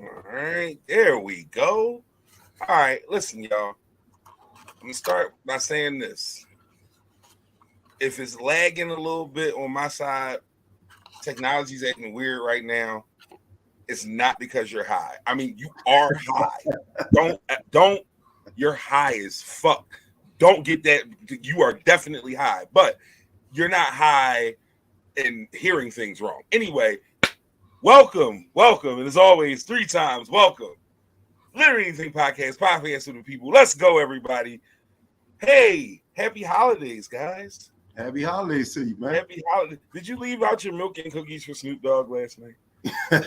All right, there we go. All right, listen, y'all. I'm gonna start by saying this. If it's lagging a little bit on my side, technology's acting weird right now. It's not because you're high. I mean, you are high. Don't. You're high as fuck. Don't get that. You are definitely high, but you're not high and hearing things wrong. Anyway, welcome, and as always, 3 times welcome. Literally Anything podcast with the people. Let's go, everybody. Hey, happy holidays, guys. Happy holidays to you, man. Happy holidays. Did you leave out your milk and cookies for Snoop Dogg last night? As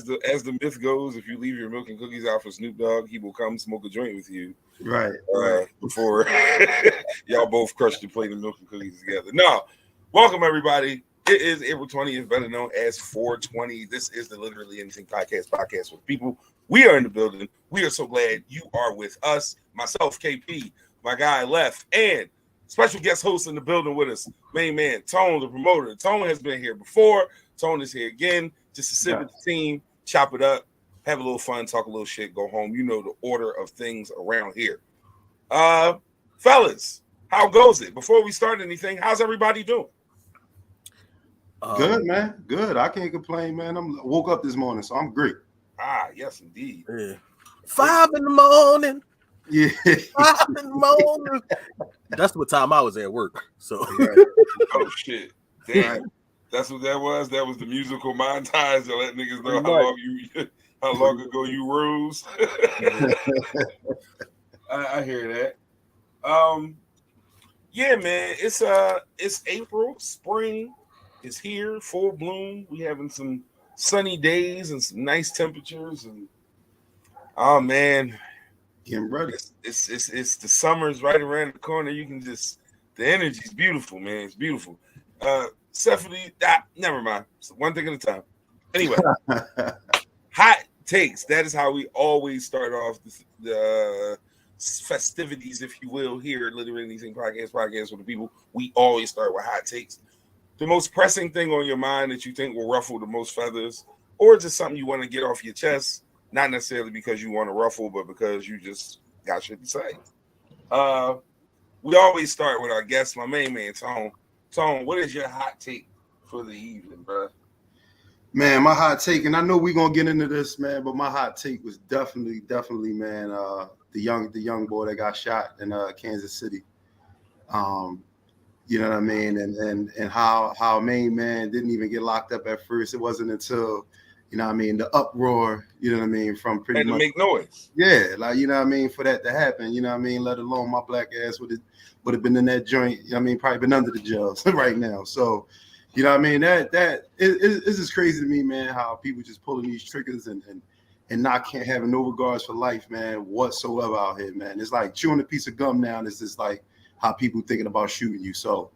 the myth goes, if you leave your milk and cookies out for Snoop Dogg, he will come smoke a joint with you. Right. Before y'all both crush the plate of milk and cookies together. No, welcome everybody. It is April 20th, better known as 420. This is the Literally Anything podcast with people. We are in the building. We are so glad you are with us. Myself, KP, my guy Left, and special guest host in the building with us, main man Tone, the promoter. Tone has been here before. Tone is here again, just to sit with the team, chop it up, have a little fun, talk a little shit, go home. You know the order of things around here. Fellas, how goes it? Before we start anything, how's everybody doing? Good, man. Good. I can't complain, man. I woke up this morning, so I'm great. Yes, indeed. Yeah. 5 in the morning. Yeah. 5 in the morning. That's what time I was at work. So. Oh shit! Damn. That's what that was. That was the musical montage to let niggas know how long ago you rose. I hear that. Yeah, man. It's April. Spring is here, full bloom. We having some sunny days and some nice temperatures, and oh man, getting ready. It's the summer's right around the corner. You can just the energy's beautiful, man. It's beautiful. Stephanie, never mind. So one thing at a time. Anyway, hot takes. That is how we always start off the festivities, if you will, here at Literally Anything podcast with the people. We always start with hot takes. The most pressing thing on your mind that you think will ruffle the most feathers, or just something you want to get off your chest, not necessarily because you want to ruffle, but because you just got shit to say. We always start with our guest, my main man, Tone. Tone, what is your hot take for the evening, bro? Man, my hot take, and I know we're gonna get into this, man, but my hot take was definitely, man, the young boy that got shot in Kansas City. You know what I mean? And how main man didn't even get locked up at first. It wasn't until, you know what I mean, the uproar, you know what I mean, from pretty much to make noise. Yeah, like, you know what I mean, for that to happen, you know what I mean, let alone my black ass would have been in that joint, you know what I mean, probably been under the jails right now. So, you know what I mean, it's just crazy to me, man, how people just pulling these triggers and not having no regards for life, man, whatsoever out here, man. It's like chewing a piece of gum now, and it's just like how people thinking about shooting you. So,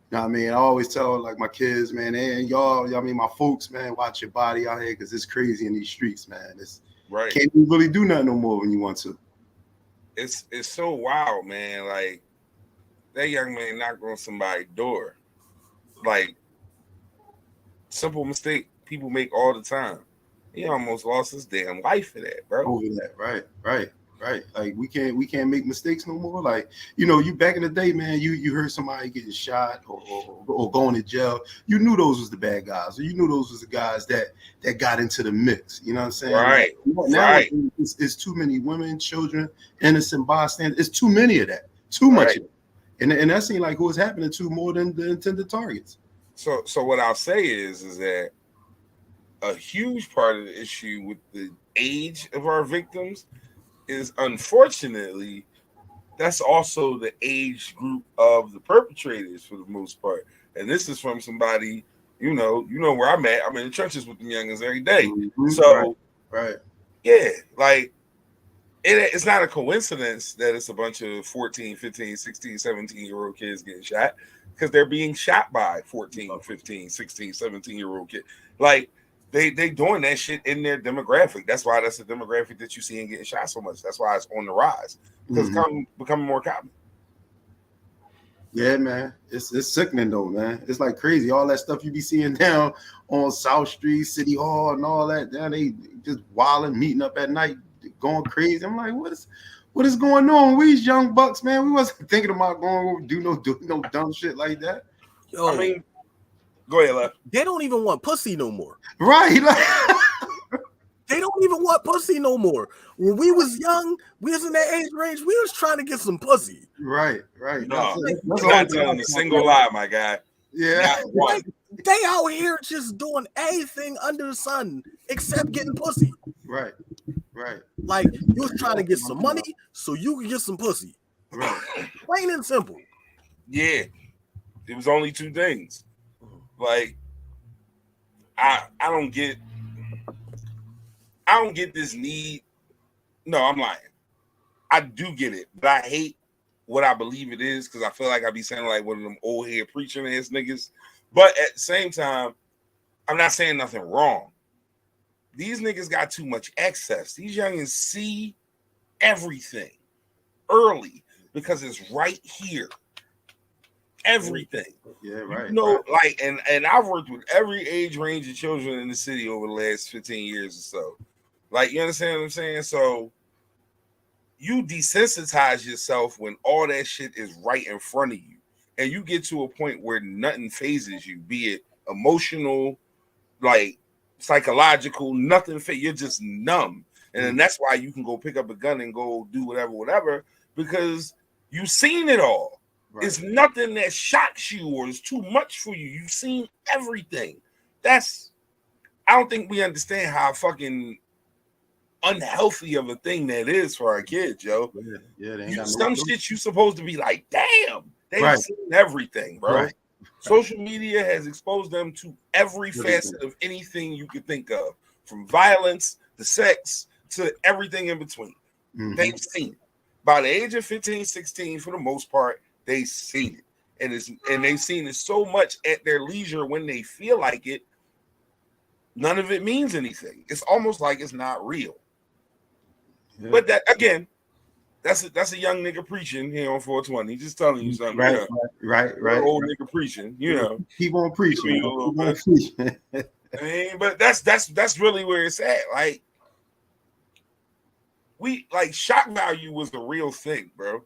you know what I mean? I always tell like my kids, man, and y'all, you know what I mean, my folks, man, watch your body out here because it's crazy in these streets, man. It's right. Can't you really do nothing no more when you want to. It's so wild, man. Like that young man knocked on somebody's door. Like simple mistake people make all the time. He almost lost his damn life for that, bro. Over that, right. Like we can't make mistakes no more. Like, you know, you back in the day, man, you heard somebody getting shot or going to jail. You knew those was the bad guys, or you knew those was the guys that got into the mix. You know what I'm saying? Right. Now it's too many women, children, innocent bystanders. It's too many of that. Too much of it. And that seemed like who was happening to more than the intended targets. So what I'll say is that a huge part of the issue with the age of our victims is, unfortunately, that's also the age group of the perpetrators for the most part. And this is from somebody, you know where I'm at. I'm in the trenches with the youngins every day. Mm-hmm. So, right. Yeah, like it's not a coincidence that it's a bunch of 14, 15, 16, 17-year-old kids getting shot, because they're being shot by 14, 15, 16, 17-year-old kids. Like, They doing that shit in their demographic. That's why that's the demographic that you see in getting shot so much. That's why it's on the rise, because it's becoming more common. Yeah, man. It's sickening though, man. It's like crazy. All that stuff you be seeing down on South Street, City Hall, and all that. Down they just wilding, meeting up at night, going crazy. I'm like, what is going on? We's young bucks, man. We wasn't thinking about going do no dumb shit like that. Yo, I mean, go ahead, left. they don't even want pussy no more. Right. Like, They don't even want pussy no more. When we was young, we was in that age range, we was trying to get some pussy. right. No, That's you're all not telling a single lie, my guy. Yeah. Not one. Like, they out here just doing anything under the sun except getting pussy. Right. Like, you was trying to get some money so you could get some pussy. Right. Plain and simple. Yeah, it was only two things. Like, I don't get this need. No, I'm lying. I do get it, but I hate what I believe it is because I feel like I be sounding like one of them old head preaching ass niggas. But at the same time, I'm not saying nothing wrong. These niggas got too much access. These youngins see everything early because it's right here. Everything. Yeah, right. You know, like, and I've worked with every age range of children in the city over the last 15 years or so. Like, you understand what I'm saying? So you desensitize yourself when all that shit is right in front of you. And you get to a point where nothing phases you, be it emotional, like psychological, nothing. You're just numb. And then that's why you can go pick up a gun and go do whatever, because you've seen it all. Right. It's nothing that shocks you or is too much for you. You've seen everything. I don't think we understand how fucking unhealthy of a thing that is for our kids, yo. Yeah, some shit you supposed to be like, damn, they've seen everything, bro. Right. Social media has exposed them to every facet of anything you could think of, from violence to sex to everything in between. Mm-hmm. They've seen it. By the age of 15, 16, for the most part, they've seen it. And they've seen it so much at their leisure when they feel like it, none of it means anything. It's almost like it's not real. Yeah. But that, again, that's a young nigga preaching here on 420. He's just telling you something. Right. Old nigga preaching, you know. Keep on preaching. A little bit. I mean, but that's really where it's at. Like, shock value was the real thing, bro.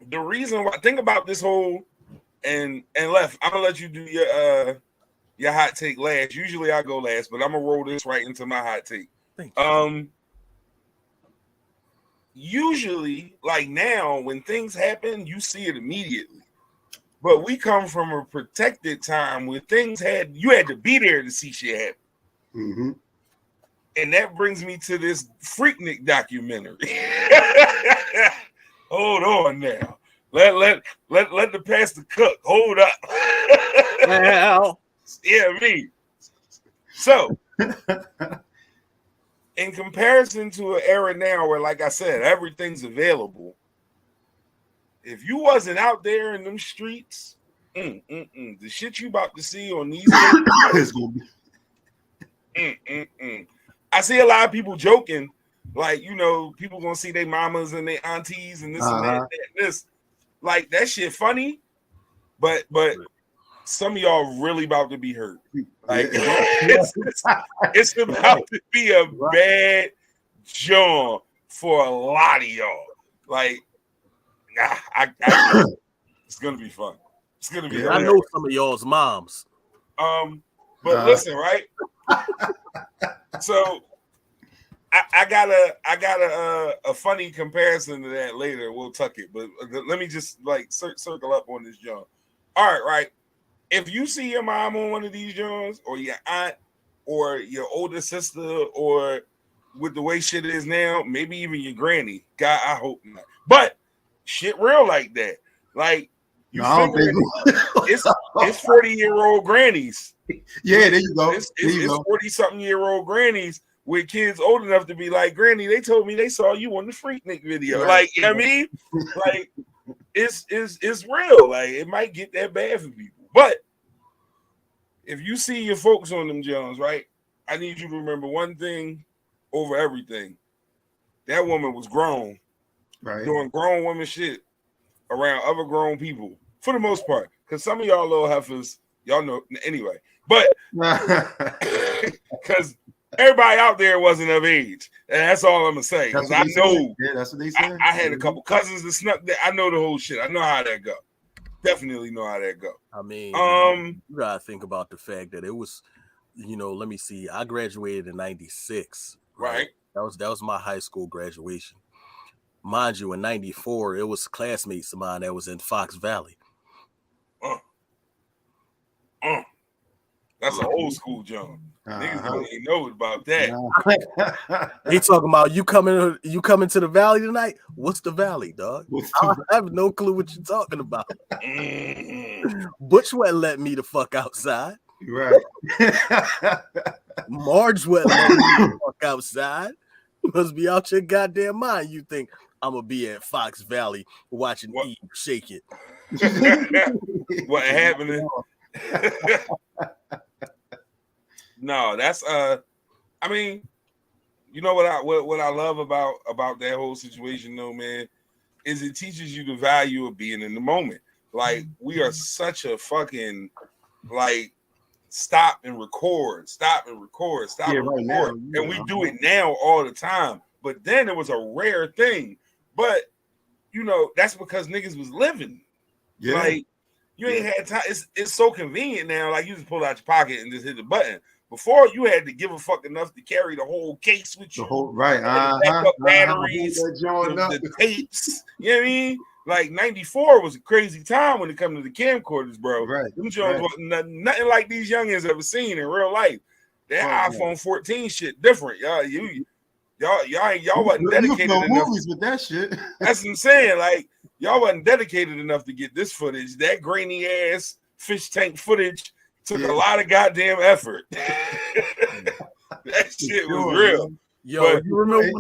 The reason why, think about this whole and left. I'm gonna let you do your hot take last. Usually I go last, but I'm gonna roll this right into my hot take. Usually, like now, when things happen, you see it immediately. But we come from a protected time where you had to be there to see shit happen. Mm-hmm. And that brings me to this Freaknik documentary. Hold on now. Let the pastor cook. Hold up. Well. Yeah, me. So, in comparison to an era now where, like I said, everything's available, if you wasn't out there in them streets, the shit you about to see on these I see a lot of people joking, like, you know, people gonna see their mamas and their aunties and this and that and this. Like, that shit funny, but some of y'all really about to be hurt. Like, it's about to be a bad job for a lot of y'all. Like, it's gonna be fun. It's gonna be. I know some of y'all's moms. But listen, right? So I got a funny comparison to that later. We'll tuck it, but let me just like circle up on this, John. All right. If you see your mom on one of these Johns, or your aunt, or your older sister, or with the way shit is now, maybe even your granny. God, I hope not. But shit real like that. Like, you figure it's 40-year-old grannies. Yeah, there you go. It's 40-something-year-old grannies with kids old enough to be like, Granny, they told me they saw you on the Freaknik video. Right. Like, you know what I mean? Like, it's real. Like, it might get that bad for people. But if you see your folks on them Jones, right, I need you to remember one thing over everything. That woman was grown. Right. Doing grown woman shit. around other grown people for the most part. Because some of y'all little heifers, y'all know anyway. But because everybody out there wasn't of age, and that's all I'm gonna say. Because I know, that's what they said. I had a couple cousins that snuck that. I know the whole shit. I know how that go. Definitely know how that go. I mean, you gotta think about the fact that it was, let me see. I graduated in '96. Right. That was my high school graduation. Mind you, in '94, it was classmates of mine that was in Fox Valley. That's an old school jump. Niggas don't even know about that. They talking about you coming to the valley tonight? What's the valley, dog? I have no clue what you're talking about. Butch wouldn't let me the fuck outside. Right. Marge wouldn't let me the fuck outside. You must be out your goddamn mind. You think I'm gonna be at Fox Valley watching Eve shake it. What happening? No, that's I mean, you know what I love about that whole situation though, man, is it teaches you the value of being in the moment. Like we are such a fucking like stop and record, and we do it now all the time. But then it was a rare thing. But that's because niggas was living. Yeah. Like you ain't had time. It's so convenient now. Like you just pull out your pocket and just hit the button. Before you had to give a fuck enough to carry the whole case with you. The whole right. Backup batteries, the tapes. You know what I mean? Like 94 was a crazy time when it comes to the camcorders, bro. Right. Them Jones nothing like these youngins ever seen in real life. That iPhone 14 shit different. Y'all wasn't dedicated enough. Movies with that shit. That's what I'm saying. Like y'all wasn't dedicated enough to get this footage. That grainy ass fish tank footage took a lot of goddamn effort. That shit was real. Yo, but you remember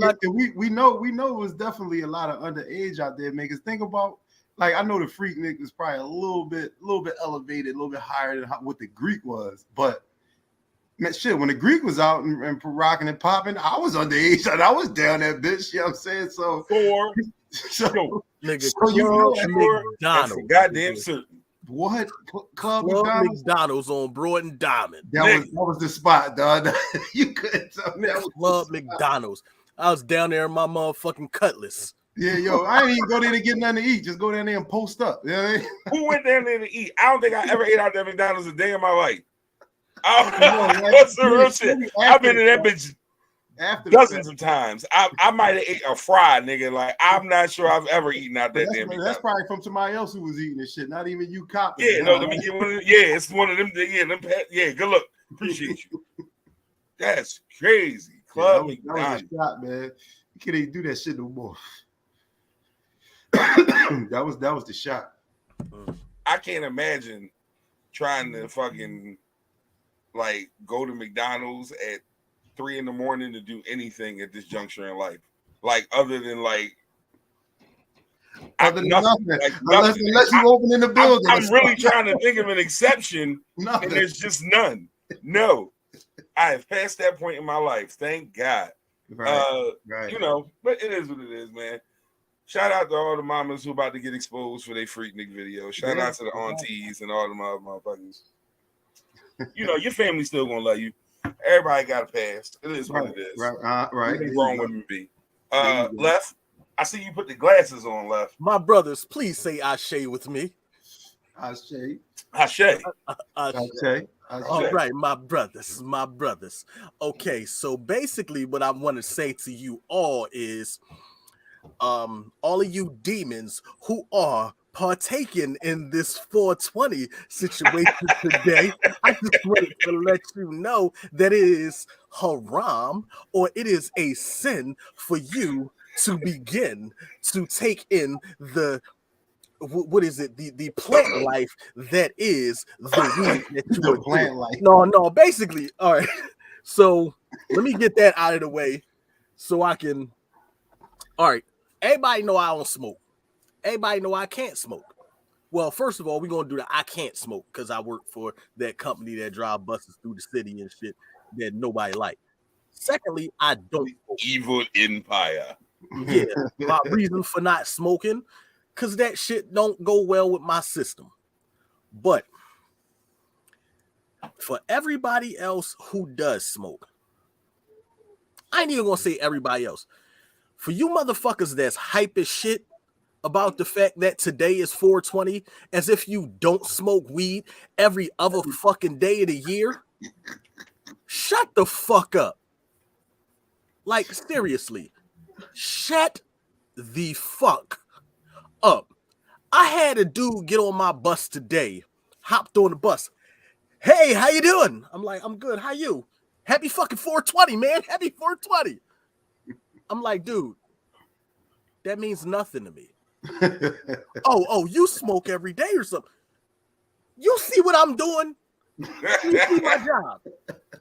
we know it was definitely a lot of underage out there. Make us think about, like, I know the Freaknik was probably a little bit elevated, a little bit higher than what the Greek was, but man, shit, when the Greek was out and rocking and popping, I was underage and I was down that bitch. You know what I'm saying? So McDonald's, goddamn certain. What Club McDonald's on Broad and Diamond? That was the spot, dog. You couldn't tell me. That was Club McDonald's. I was down there in my motherfucking Cutlass. Yeah, yo, I ain't even go there to get nothing to eat. Just go down there and post up. You know what I mean? Who went down there to eat? I don't think I ever ate out there at McDonald's a day in my life. That's the real shit. I've been in that bitch dozens of times. I might have ate a fry, nigga. Like I'm not sure I've ever eaten out there. That's probably from somebody else who was eating this shit. Not even you, cop. Yeah, no, let me get one. It's one of them. Yeah, good luck. Appreciate you. That's crazy. Club that was a shot, man. You can't even do that shit no more. that was the shot. I can't imagine trying to fucking like go to McDonald's at 3 a.m. to do anything at this juncture in life, like other than nothing. Unless you open in the building. I'm really trying to think of an exception, and there's just none. No, I have passed that point in my life. Thank God. Right. But it is what it is, man. Shout out to all the mamas who about to get exposed for their Freaknik video. Shout out to the aunties and all the motherfuckers. Your family still gonna love you. Everybody got a past. It is what it is. Right. Nothing wrong with me. Left. I see you put the glasses on, Left. My brothers, please say Ashe with me. Ashe. All right, my brothers. Okay, so basically what I want to say to you all is all of you demons who are partaking in this 420 situation today, I just wanted to let you know that it is haram, or it is a sin for you to begin to take in the what is it? The plant life that is the weed that you are plant life. No, basically, all right. So let me get that out of the way so I can. All right, everybody know I don't smoke. Everybody know I can't smoke. Well, first of all, we're gonna do the I can't smoke because I work for that company that drive buses through the city and shit that nobody like. Secondly, I don't smoke. Evil empire. Yeah, my reason for not smoking. because that shit don't go well with my system. But for everybody else who does smoke, I ain't even gonna say everybody else. For you motherfuckers that's hype as shit about the fact that today is 420, as if you don't smoke weed every other fucking day of the year, shut the fuck up. Like, seriously, shut the fuck up. I had a dude get on my bus today, hopped on the bus. Hey, how you doing? I'm like, I'm good. How you? Happy fucking 420, man. Happy 420. I'm like, dude, that means nothing to me. Oh, you smoke every day or something. You see what I'm doing? You see my job.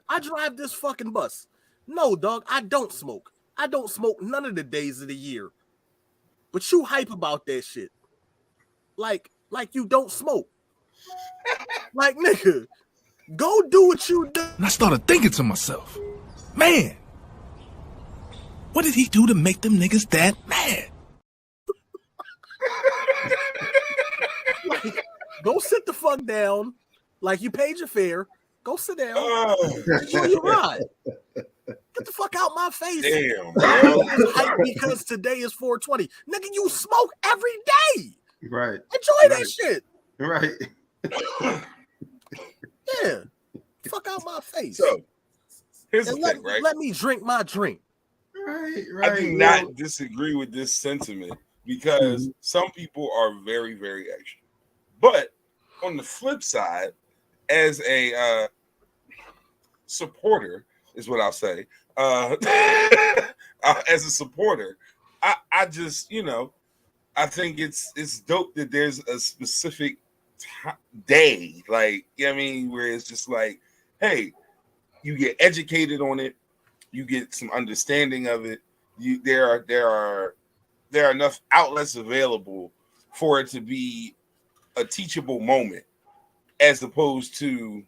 I drive this fucking bus. No, dog, I don't smoke. I don't smoke none of the days of the year. But you hype about that shit. Like you don't smoke. Like, nigga, go do what you do. And I started thinking to myself, man, what did he do to make them niggas that mad? Like, go sit the fuck down. Like, you paid your fare. Go sit down. Enjoy your ride. Get the fuck out my face. Damn, bro. Hype because today is 420. Nigga, you smoke every day. Right. Enjoy that shit. Right. Yeah. Fuck out my face. So here's And the thing, right? let me drink my drink. Right. I do not disagree with this sentiment because some people are very, very extra. But on the flip side, as a supporter, is what I'll say. As a supporter, I just, I think it's dope that there's a specific day, like, you know what I mean, where it's just like, hey, you get educated on it, you get some understanding of it. There are enough outlets available for it to be a teachable moment, as opposed to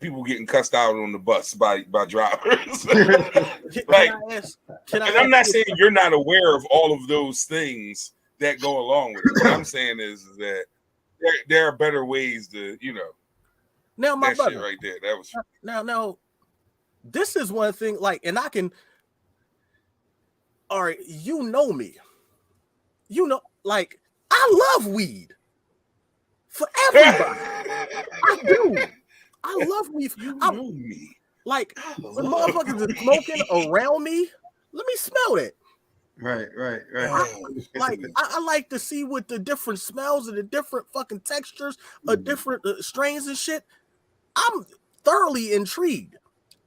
people getting cussed out on the bus by drivers. Like, and I'm not saying you're not aware of all of those things that go along with it. What I'm saying is that there are better ways to, now my that brother, shit right there. That was now this is one thing, like, and I can, all right, you know me. Like, I love weed for everybody. I do. I love weed. You know me. Like, when motherfuckers are smoking around me, let me smell it. Right. I like to see what the different smells and the different fucking textures of different strains and shit. I'm thoroughly intrigued.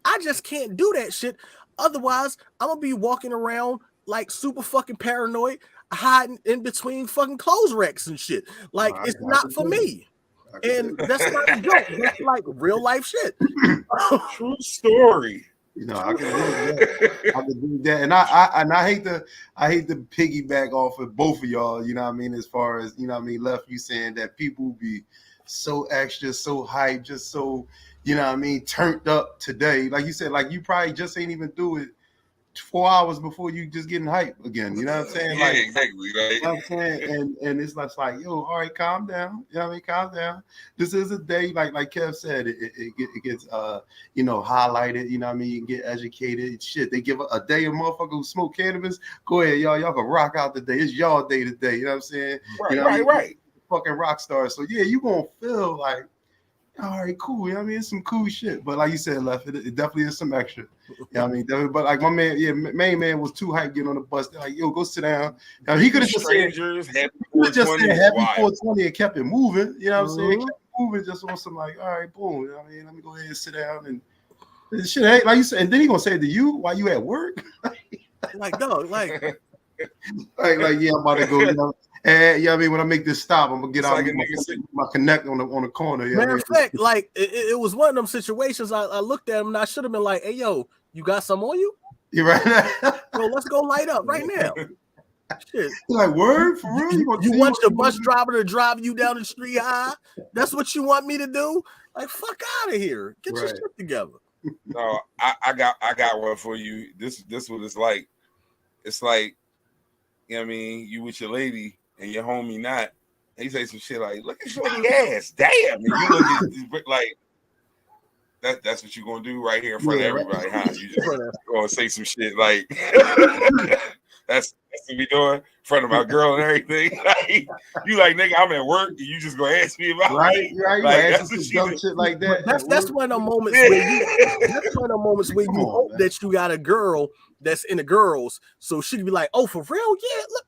I just can't do that shit. Otherwise, I'm gonna be walking around like super fucking paranoid, hiding in between fucking clothes racks and shit. Like, it's not for me. And that's not a joke. That's like real life shit. True story. I can do that. And I hate to piggyback off of both of y'all, as far as, Left, you saying that people be so extra, so hyped, just so, turned up today. Like you said, like you probably just ain't even do it 4 hours before you just getting hyped again. You know what I'm saying? Yeah, like, exactly. Right. You know what I'm saying? And it's like, yo, all right, calm down. You know what I mean? Calm down. This is a day, like Kev said, it gets highlighted, you know what I mean? You can get educated. Shit, they give a day of motherfuckers who smoke cannabis. Go ahead, y'all can rock out the day. It's y'all day today. You know what I'm saying? Right. Fucking rock stars. So yeah, you gonna feel like, all right, cool. You know what I mean? It's some cool shit. But like you said, Left, it definitely is some extra. You know what I mean? Definitely, but like my man, main man was too hyped getting on the bus. They're like, yo, go sit down. Now he could have just said, happy 420 and kept it moving. You know what I'm saying? Kept it moving just on some like, all right, boom. You know what I mean? Let me go ahead and sit down and shit. Hey, like you said, and then he gonna say it to you while you at work. Like, no, like yeah, I'm about to go. And I mean, when I make this stop, I'm gonna get out my connect on the corner. Matter of fact, like it was one of them situations. I looked at him and I should have been like, "Hey, yo, you got some on you? You're right. Bro, let's go light up right now." Shit. Like, word for real? You want your bus driver to drive you down the street high? That's what you want me to do? Like, fuck out of here. Get your shit together. No, I got one for you. This what it's like. It's like, you know what I mean, you with your lady and your homie not, and he say some shit like, "Look at shorty ass, damn," and you look at like that's what you gonna do right here in front of everybody, huh? You just gonna say some shit like that's what we doing in front of my girl and everything. Like, you like, nigga, I'm at work and you just gonna ask me about right. like, That's some dumb shit like that. That's one of the moments where you Come on, hope man. that you got a girl that's in the girls, so she can be like, "Oh, for real? Yeah, look."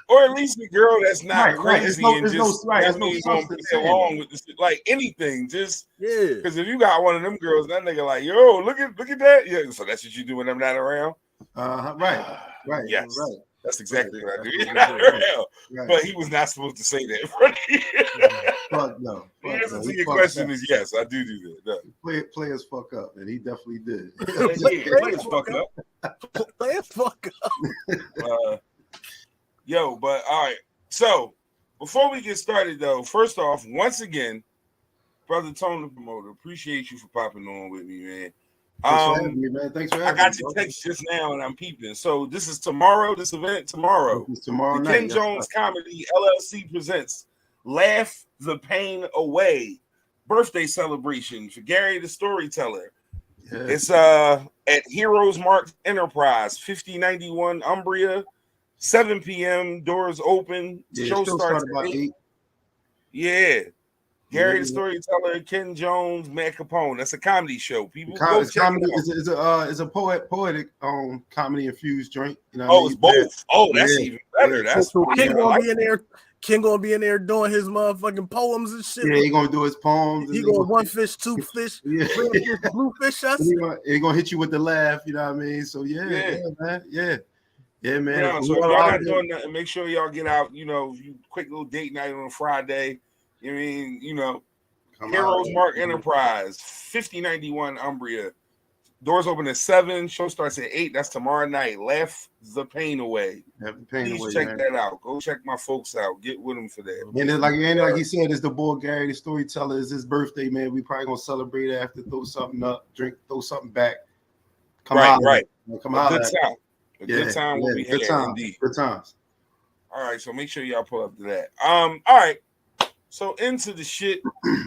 Or at least a girl that's not Right. crazy and just There's no gonna substance play in it. along with this, like anything. Just Yeah. because if you got one of them girls, that nigga like, yo, look at that. Yeah, so that's what you do when I'm not around. Right. Yes. Right. That's exactly what I do. That's You're what not you do. around. Right. But he was not supposed to say that in front of you. Fuck no. The answer to He your fucked question up. is yes, I do that. No. Players fuck up, and he definitely did. Players fuck up. Players fuck up. Yo, but all right. So before we get started, though, first off, once again, brother Tone the promoter, appreciate you for popping on with me, man. Thanks for having me, man. Thanks for having I got me, your bro. text just now, and I'm peeping. So this is tomorrow. This event tomorrow. This is tomorrow The night. Ken Jones Comedy LLC presents Laugh the Pain Away birthday celebration for Gary the Storyteller. Yeah. It's at Heroes Mark Enterprise, 5091 Umbria, 7 p.m. Doors open. Show starts about 8. Yeah. Gary the Yeah. Storyteller, Ken Jones, Matt Capone. That's a comedy show. People go It's check comedy. it out. It's a poetic comedy infused joint. You know Oh, it's both. Yeah. Oh, that's Yeah. even better. Yeah. That's So Ken I gonna like be in there. Ken gonna be in there doing his motherfucking poems and shit. Yeah, he gonna do his poems. He going one fish, two fish, Yeah. red fish, blue fish. He gonna hit you with the laugh. You know what I mean? So yeah, man. Yeah, man. Yeah, so if y'all not doing nothing, make sure y'all get out. You know, quick little date night on a Friday. I mean, you know, Heroes Mark Enterprise, 5091 Umbria. Doors open at 7. Show starts at 8. That's tomorrow night. Laugh the pain away. Please check that out. Go check my folks out. Get with them for that. And like he said, it's the boy Gary, the Storyteller. It's his birthday, man. We probably gonna celebrate after, throw something up, drink, throw something back. Come out. Come out. Good time. A good time will be good had, time. indeed. Good times. All right, so make sure y'all pull up to that. All right. So into the shit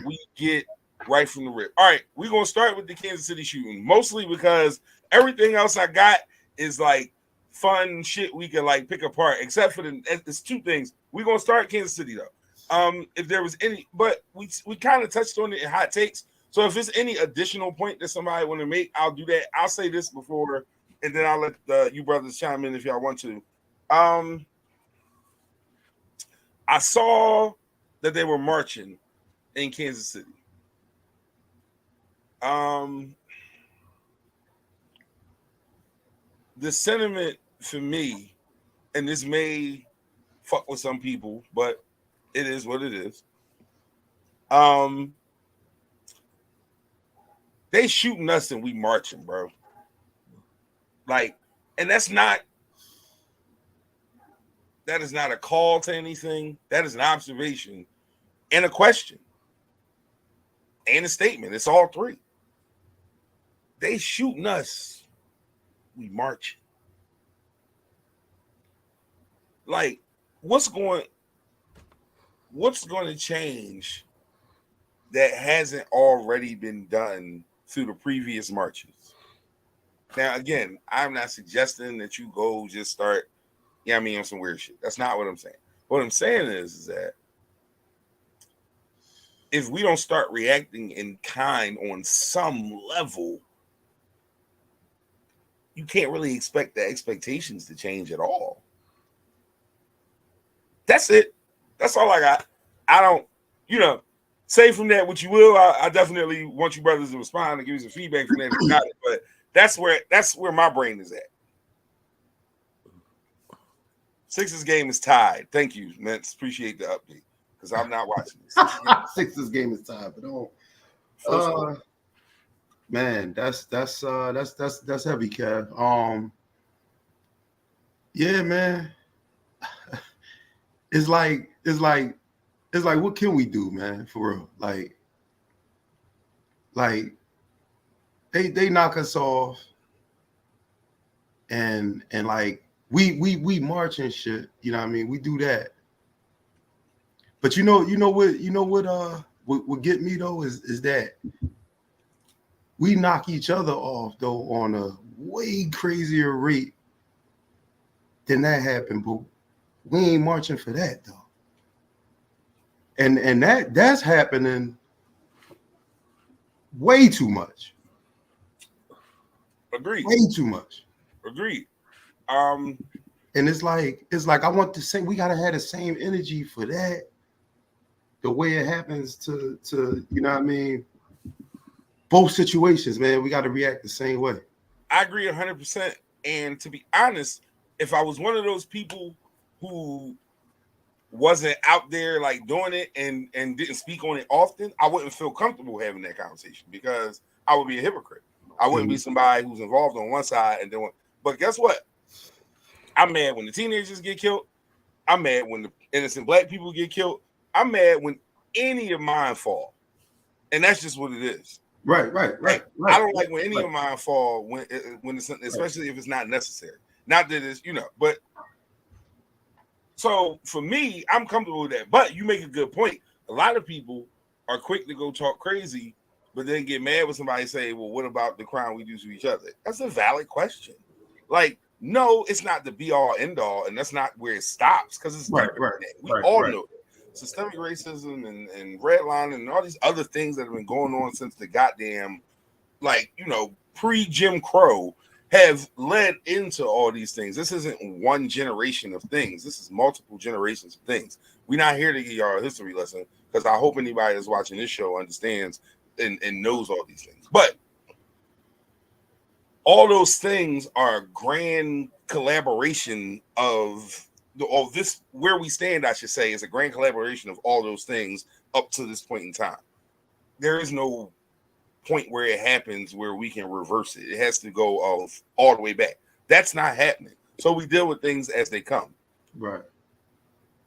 we get right from the rip. All right, we're gonna start with the Kansas City shooting, mostly because everything else I got is like fun shit we can like pick apart, except for it's 2 things. We're gonna start Kansas City though. If there was any, but we kind of touched on it in hot takes. So if there's any additional point that somebody want to make, I'll do that. I'll say this before, and then I'll let you brothers chime in if y'all want to. I saw that they were marching in Kansas City. The sentiment for me, and this may fuck with some people, but it is what it is. They shooting us and we marching, bro. Like, and that is not a call to anything. That is an observation and a question and a statement. It's all 3. They shooting us, we marching. Like, what's going to change that hasn't already been done through the previous marches? Now, again, I'm not suggesting that you go just start, on some weird shit. That's not what I'm saying. What I'm saying is that if we don't start reacting in kind on some level, you can't really expect the expectations to change at all. That's it. That's all I got. I don't, say from that what you will. I definitely want you brothers to respond and give you some feedback from that if you got it. But that's where my brain is at. Sixers game is tied. Thank you, Mets. Appreciate the update because I'm not watching this. Sixers game is tied, but don't. Man, that's heavy, Kev. Yeah, man. It's like what can we do, man, for real? Like they knock us off and like we march and shit. You know what I mean? We do that. But you know what get me though is that we knock each other off though on a way crazier rate than that happened, but we ain't marching for that though. And that's happening way too much. Agreed. Way too much. Agreed. And it's like I want the same. We gotta have the same energy for that. The way it happens to you know what I mean. Both situations, man. We got to react the same way. I agree 100%. And to be honest, if I was one of those people who wasn't out there like doing it and didn't speak on it often, I wouldn't feel comfortable having that conversation because I would be a hypocrite. I wouldn't be somebody who's involved on one side and then. But guess what? I'm mad when the teenagers get killed. I'm mad when the innocent black people get killed. I'm mad when any of mine fall, and that's just what it is. Right. I don't like when any of mine fall when it's, especially if it's not necessary. Not that it's but so for me, I'm comfortable with that. But you make a good point. A lot of people are quick to go talk crazy, but then get mad when somebody say, "Well, what about the crime we do to each other?" That's a valid question. Like, no, it's not the be all end all, and that's not where it stops because it's right. We all know that. Systemic racism and redlining and all these other things that have been going on since the goddamn, pre-Jim Crow have led into all these things. This isn't one generation of things. This is multiple generations of things. We're not here to give y'all a history lesson because I hope anybody that's watching this show understands and knows all these things. But all those things are a grand collaboration of this, where we stand, I should say, is a grand collaboration of all those things up to this point in time. There is no point where it happens where we can reverse it. It has to go all the way back. That's not happening. So we deal with things as they come. Right.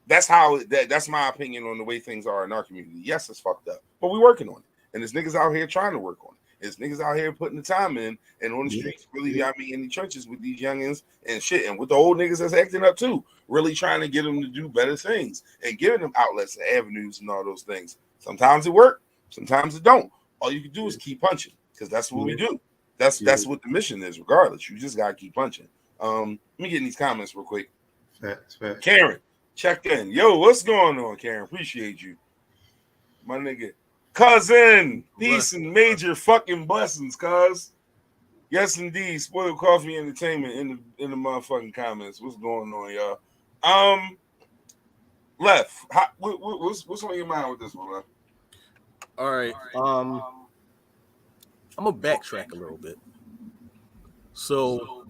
That's my opinion on the way things are in our community. Yes, it's fucked up, but we're working on it. And there's niggas out here trying to work on it. There's niggas out here putting the time in and on the streets, really, in the churches with these youngins and shit. And with the old niggas that's acting up too, really trying to get them to do better things and giving them outlets and avenues and all those things. Sometimes it works, sometimes it don't. All you can do is keep punching because that's what we do. That's what the mission is, regardless. You just gotta keep punching. Let me get in these comments real quick. Facts. Karen, check in. Yo, what's going on, Karen? Appreciate you. My nigga. Cousin, peace and major fucking blessings, cuz. Yes, indeed. Spoiled Coffee Entertainment in the motherfucking comments. What's going on, y'all? Left. What's on your mind with this one, Left? All right. I'm gonna backtrack a little bit. So,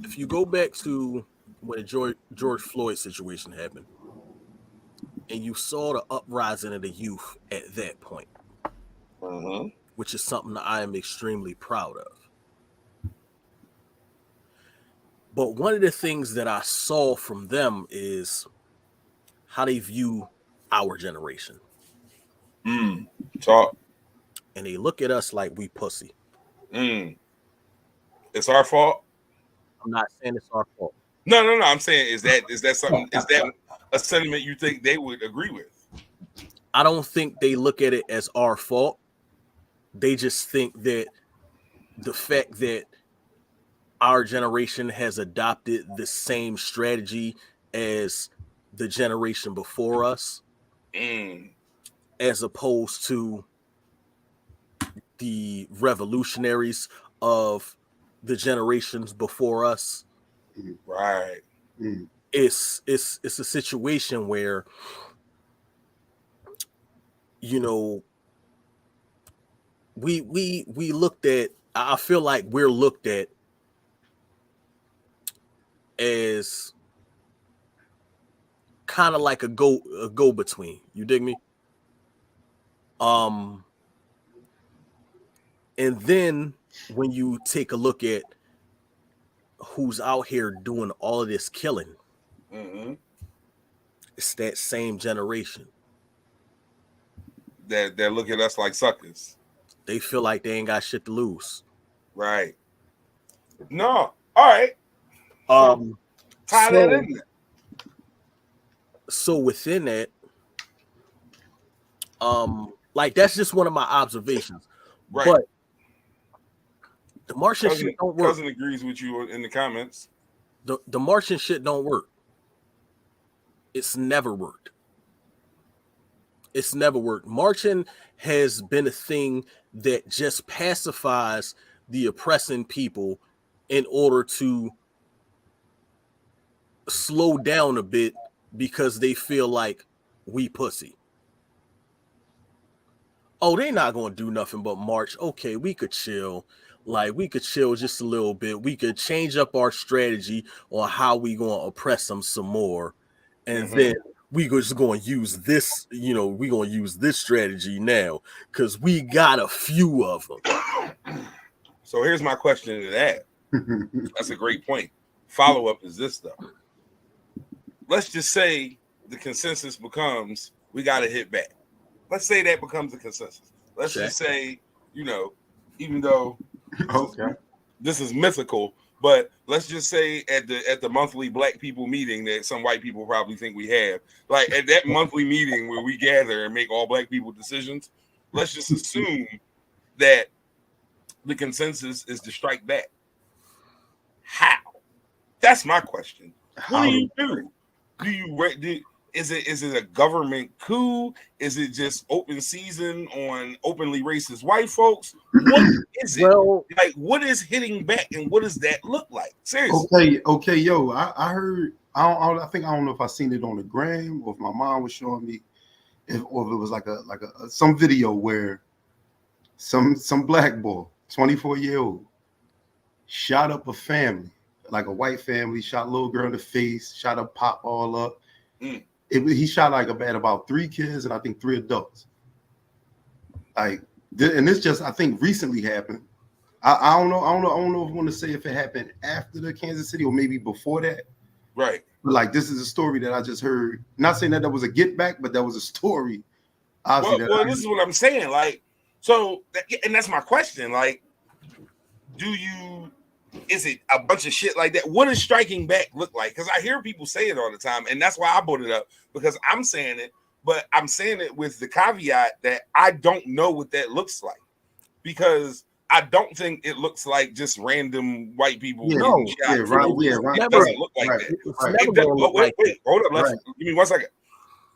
if you go back to when the George Floyd situation happened, and you saw the uprising of the youth at that point, which is something that I am extremely proud of. But one of the things that I saw from them is how they view our generation. Talk. And they look at us like we pussy. It's our fault. I'm not saying it's our fault. No. I'm saying is that something? Is that a sentiment you think they would agree with? I don't think they look at it as our fault. They just think that the fact that our generation has adopted the same strategy as the generation before us, as opposed to the revolutionaries of the generations before us. Right. It's a situation where, we looked at, I feel like we're looked at as kind of like a go between. You dig me? And then when you take a look at who's out here doing all of this killing, it's that same generation. That look at us like suckers. They feel like they ain't got shit to lose. Right. No. All right. Tie that in there. So within that, like that's just one of my observations. Right. But the Martian Cousin, shit don't work. Cousin agrees with you in the comments. The Martian shit don't work. It's never worked. It's never worked. Marching has been a thing that just pacifies the oppressing people in order to slow down a bit because they feel like we pussy. Oh, they're not going to do nothing but march. Okay, we could chill. Like, we could chill just a little bit. We could change up our strategy on how we going to oppress them some more. And then we just going to use this, we're going to use this strategy now because we got a few of them. So here's my question to that. That's a great point. Follow-up is this, though. Let's just say the consensus becomes we got to hit back. Let's say that becomes a consensus. Let's just say, even though this is mythical, but let's just say at the monthly Black people meeting that some white people probably think we have, like at that monthly meeting where we gather and make all Black people decisions, let's just assume that the consensus is to strike back. How? That's my question. What do you do? Is it a government coup? Is it just open season on openly racist white folks? What is it? Well, like, what is hitting back, and what does that look like? Seriously. Okay, yo, I heard. I don't know if I seen it on the gram or if my mom was showing me, or if it was like some video where some Black boy, 24-year-old, shot up a family, like a white family, shot a little girl in the face, shot up pop all up. He shot like about 3 kids and I think 3 adults. Like, and this just I think recently happened. I don't know if I want to say if it happened after the Kansas City or maybe before that. Right. But like, this is a story that I just heard. Not saying that was a get back, but that was a story. Well, this is what I'm saying. Like, so, and that's my question. Like, is it a bunch of shit like that? What does striking back look like? Because I hear people say it all the time, and that's why I brought it up, because I'm saying it, but I'm saying it with the caveat that I don't know what that looks like, because I don't think it looks like just random white people. Right. It doesn't look like that. Wait, hold up. Give me 1 second.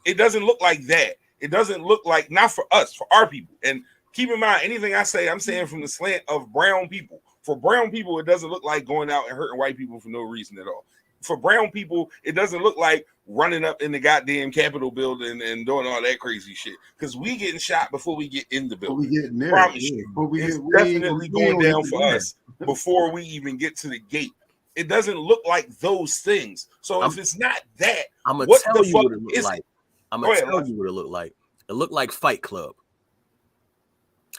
It doesn't look like that. It doesn't look like, not for us, for our people. And keep in mind, anything I say, I'm saying from the slant of brown people. For brown people, it doesn't look like going out and hurting white people for no reason at all. For brown people, it doesn't look like running up in the goddamn Capitol building and doing all that crazy shit. Because we getting shot before we get in the building. We getting there. Promise you. It's definitely going down for us before we even get to the gate. It doesn't look like those things. So if it's not that, I'm gonna tell you what it looked like. I'm gonna tell you what it looked like. It looked like Fight Club.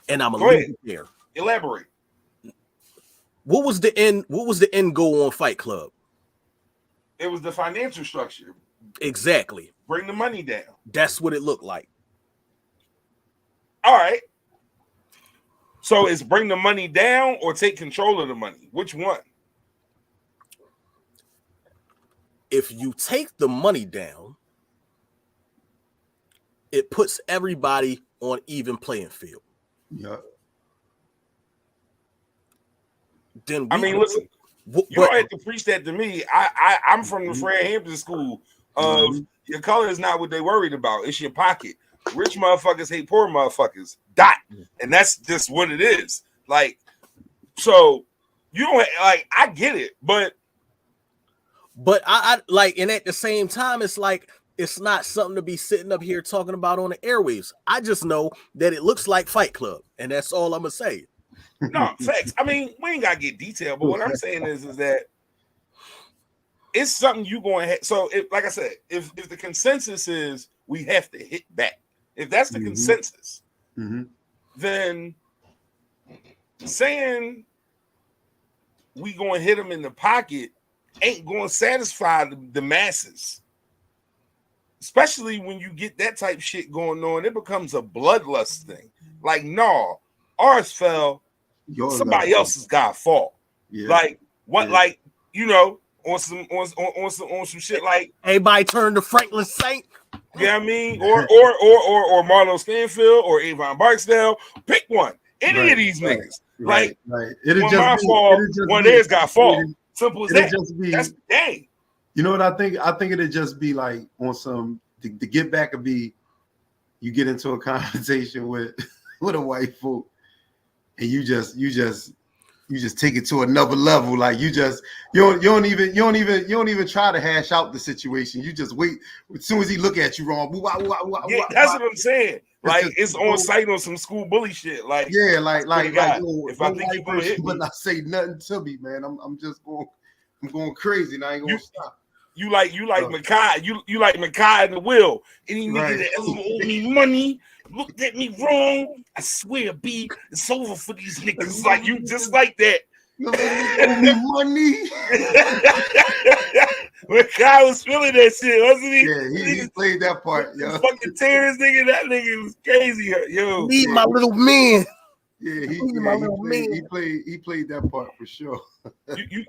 And I'm gonna leave it there. Elaborate. What was the end goal on Fight Club? It was the financial structure. Exactly. Bring the money down. That's what it looked like. All right. So it's bring the money down or take control of the money? Which one? If you take the money down, it puts everybody on even playing field. Yeah. Then listen, you don't have to preach that to me. I'm from the Fred Hampton school of your color is not what they worried about. It's your pocket. Rich motherfuckers hate poor motherfuckers. Dot. And that's just what it is. Like, so you don't like, I get it, but I like, and at the same time, it's like, it's not something to be sitting up here talking about on the airwaves. I just know that it looks like Fight Club, and that's all I'm gonna say. No, facts. I mean, we ain't gotta get detailed, but what I'm saying is that it's something you going to. So, like I said, if the consensus is we have to hit back, if that's the consensus, then saying we going to hit them in the pocket ain't going to satisfy the masses. Especially when you get that type of shit going on, it becomes a bloodlust thing. Like, no, ours fell. Somebody else's got fault. Yeah. Like what? Yeah. Like, on some shit like everybody turn to Franklin Saint. you know what I mean, or Marlo Stanfield or Avon Barksdale. Pick one. Any of these niggas. Like it'll when just mine be, fall, one theirs got fall. Simple as it'll that. just be, that's the game. You know what I think? I think it'll just be like on some to get back and be you get into a conversation with a white folk and you just take it to another level. Like you don't even try to hash out the situation. You just wait. As soon as he look at you wrong, That's what I'm saying. Like it's on site on some school bully shit. Like like if I think you gonna hit me, but not say nothing to me, man. I'm going crazy and I ain't gonna stop. You like Makai, you like Makai and the Will. Any nigga that ever owe me money, looked at me wrong, I swear, B, it's over for these niggas. Like you just like that. You owe me money. Makai was feeling that shit, wasn't he? Yeah, he played that part. Yo. Fucking tear this nigga. That nigga was crazy. Yo, Need my little man. Yeah, he played that part for sure. You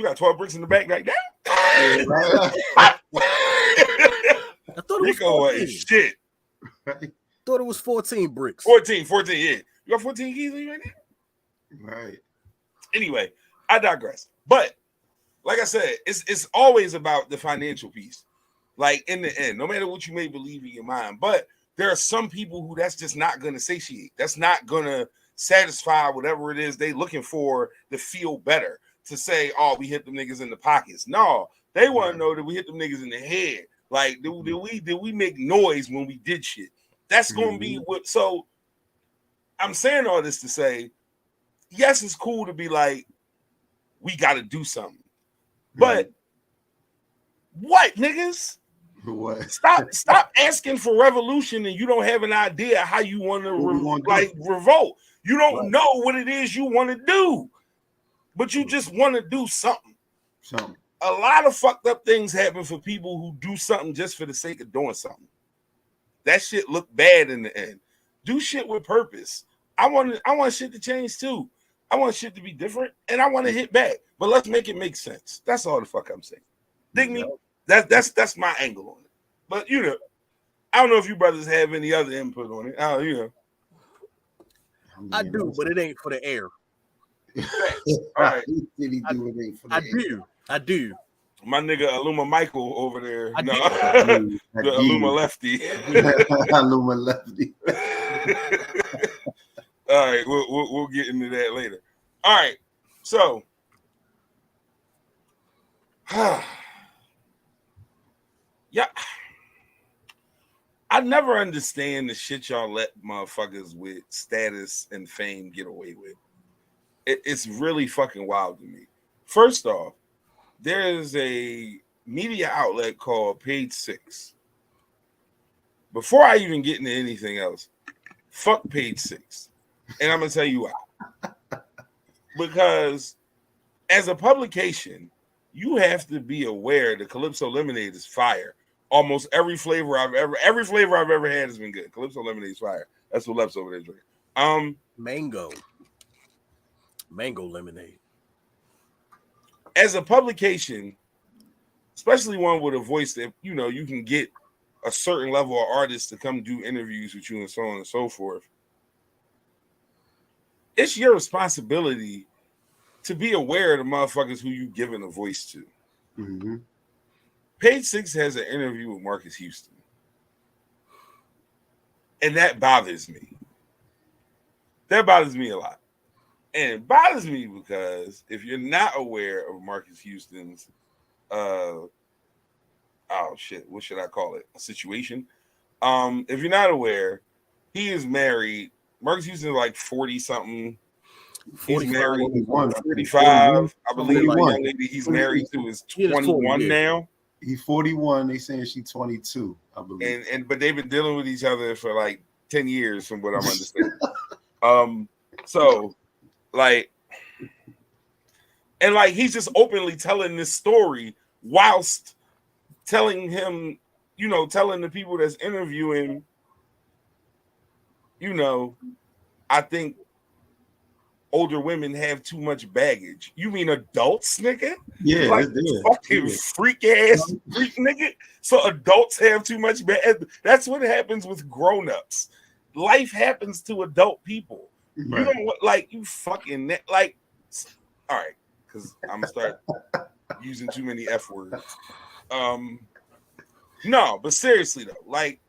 got 12 bricks in the back like that? Yeah, right. I thought it was 14. Shit. Right. Thought it was 14 bricks. 14, yeah. You got 14 keys in you right now? Right. Anyway, I digress. But like I said, it's always about the financial piece. Like in the end, no matter what you may believe in your mind, but there are some people who that's just not going to satiate. That's not going to satisfy whatever it is they looking for to feel better. To say, oh, we hit them niggas in the pockets. No, they want to know that we hit them niggas in the head. Like, did we make noise when we did shit? That's going to be what. So I'm saying all this to say, yes, it's cool to be like, we got to do something. But what, niggas? What? Stop asking for revolution and you don't have an idea how you want to revolt. You don't know what it is you want to do, but you just want to do something. A lot of fucked up things happen for people who do something just for the sake of doing something. That shit look bad in the end. Do shit with purpose. I want shit to change too. I want shit to be different, and I want to hit back. But let's make it make sense. That's all the fuck I'm saying. Dig me? That's my angle on it. But you know, I don't know if you brothers have any other input on it. You know, I do, but it ain't for the air. All right. I do. My nigga Aluma Michael over there. I the Aluma lefty. Aluma lefty. All right, we'll get into that later. All right, so yeah, I never understand the shit y'all let motherfuckers with status and fame get away with. It's really fucking wild to me. First off, there is a media outlet called Page Six. Before I even get into anything else, fuck Page Six. And I'm going to tell you why. Because as a publication, you have to be aware that Calypso Lemonade is fire. Almost every flavor I've ever had has been good. Calypso Lemonade is fire. That's what Leps over there drinking. Mango lemonade. As a publication, especially one with a voice that, you know, you can get a certain level of artists to come do interviews with you and so on and so forth. It's your responsibility to be aware of the motherfuckers who you giving a voice to. Mm-hmm. Page Six has an interview with Marcus Houston. And that bothers me. That bothers me a lot. And it bothers me because if you're not aware of Marcus Houston's what should I call it? A situation. If you're not aware, he is married. Marcus Houston is like 40 something. He's married 35. I believe the young lady he's married to is 21 now. He's 41. They saying she's 22, I believe. But they've been dealing with each other for like 10 years, from what I'm understanding. So like, and like he's just openly telling this story whilst telling him, you know, telling the people that's interviewing, you know, I think older women have too much baggage. You mean adults, nigga? Yeah, like fucking freak ass freak nigga. So adults have too much baggage. That's what happens with grown-ups. Life happens to adult people. Right. You don't like you fucking like. All right, because I'm gonna start using too many F words. No, but seriously though, like,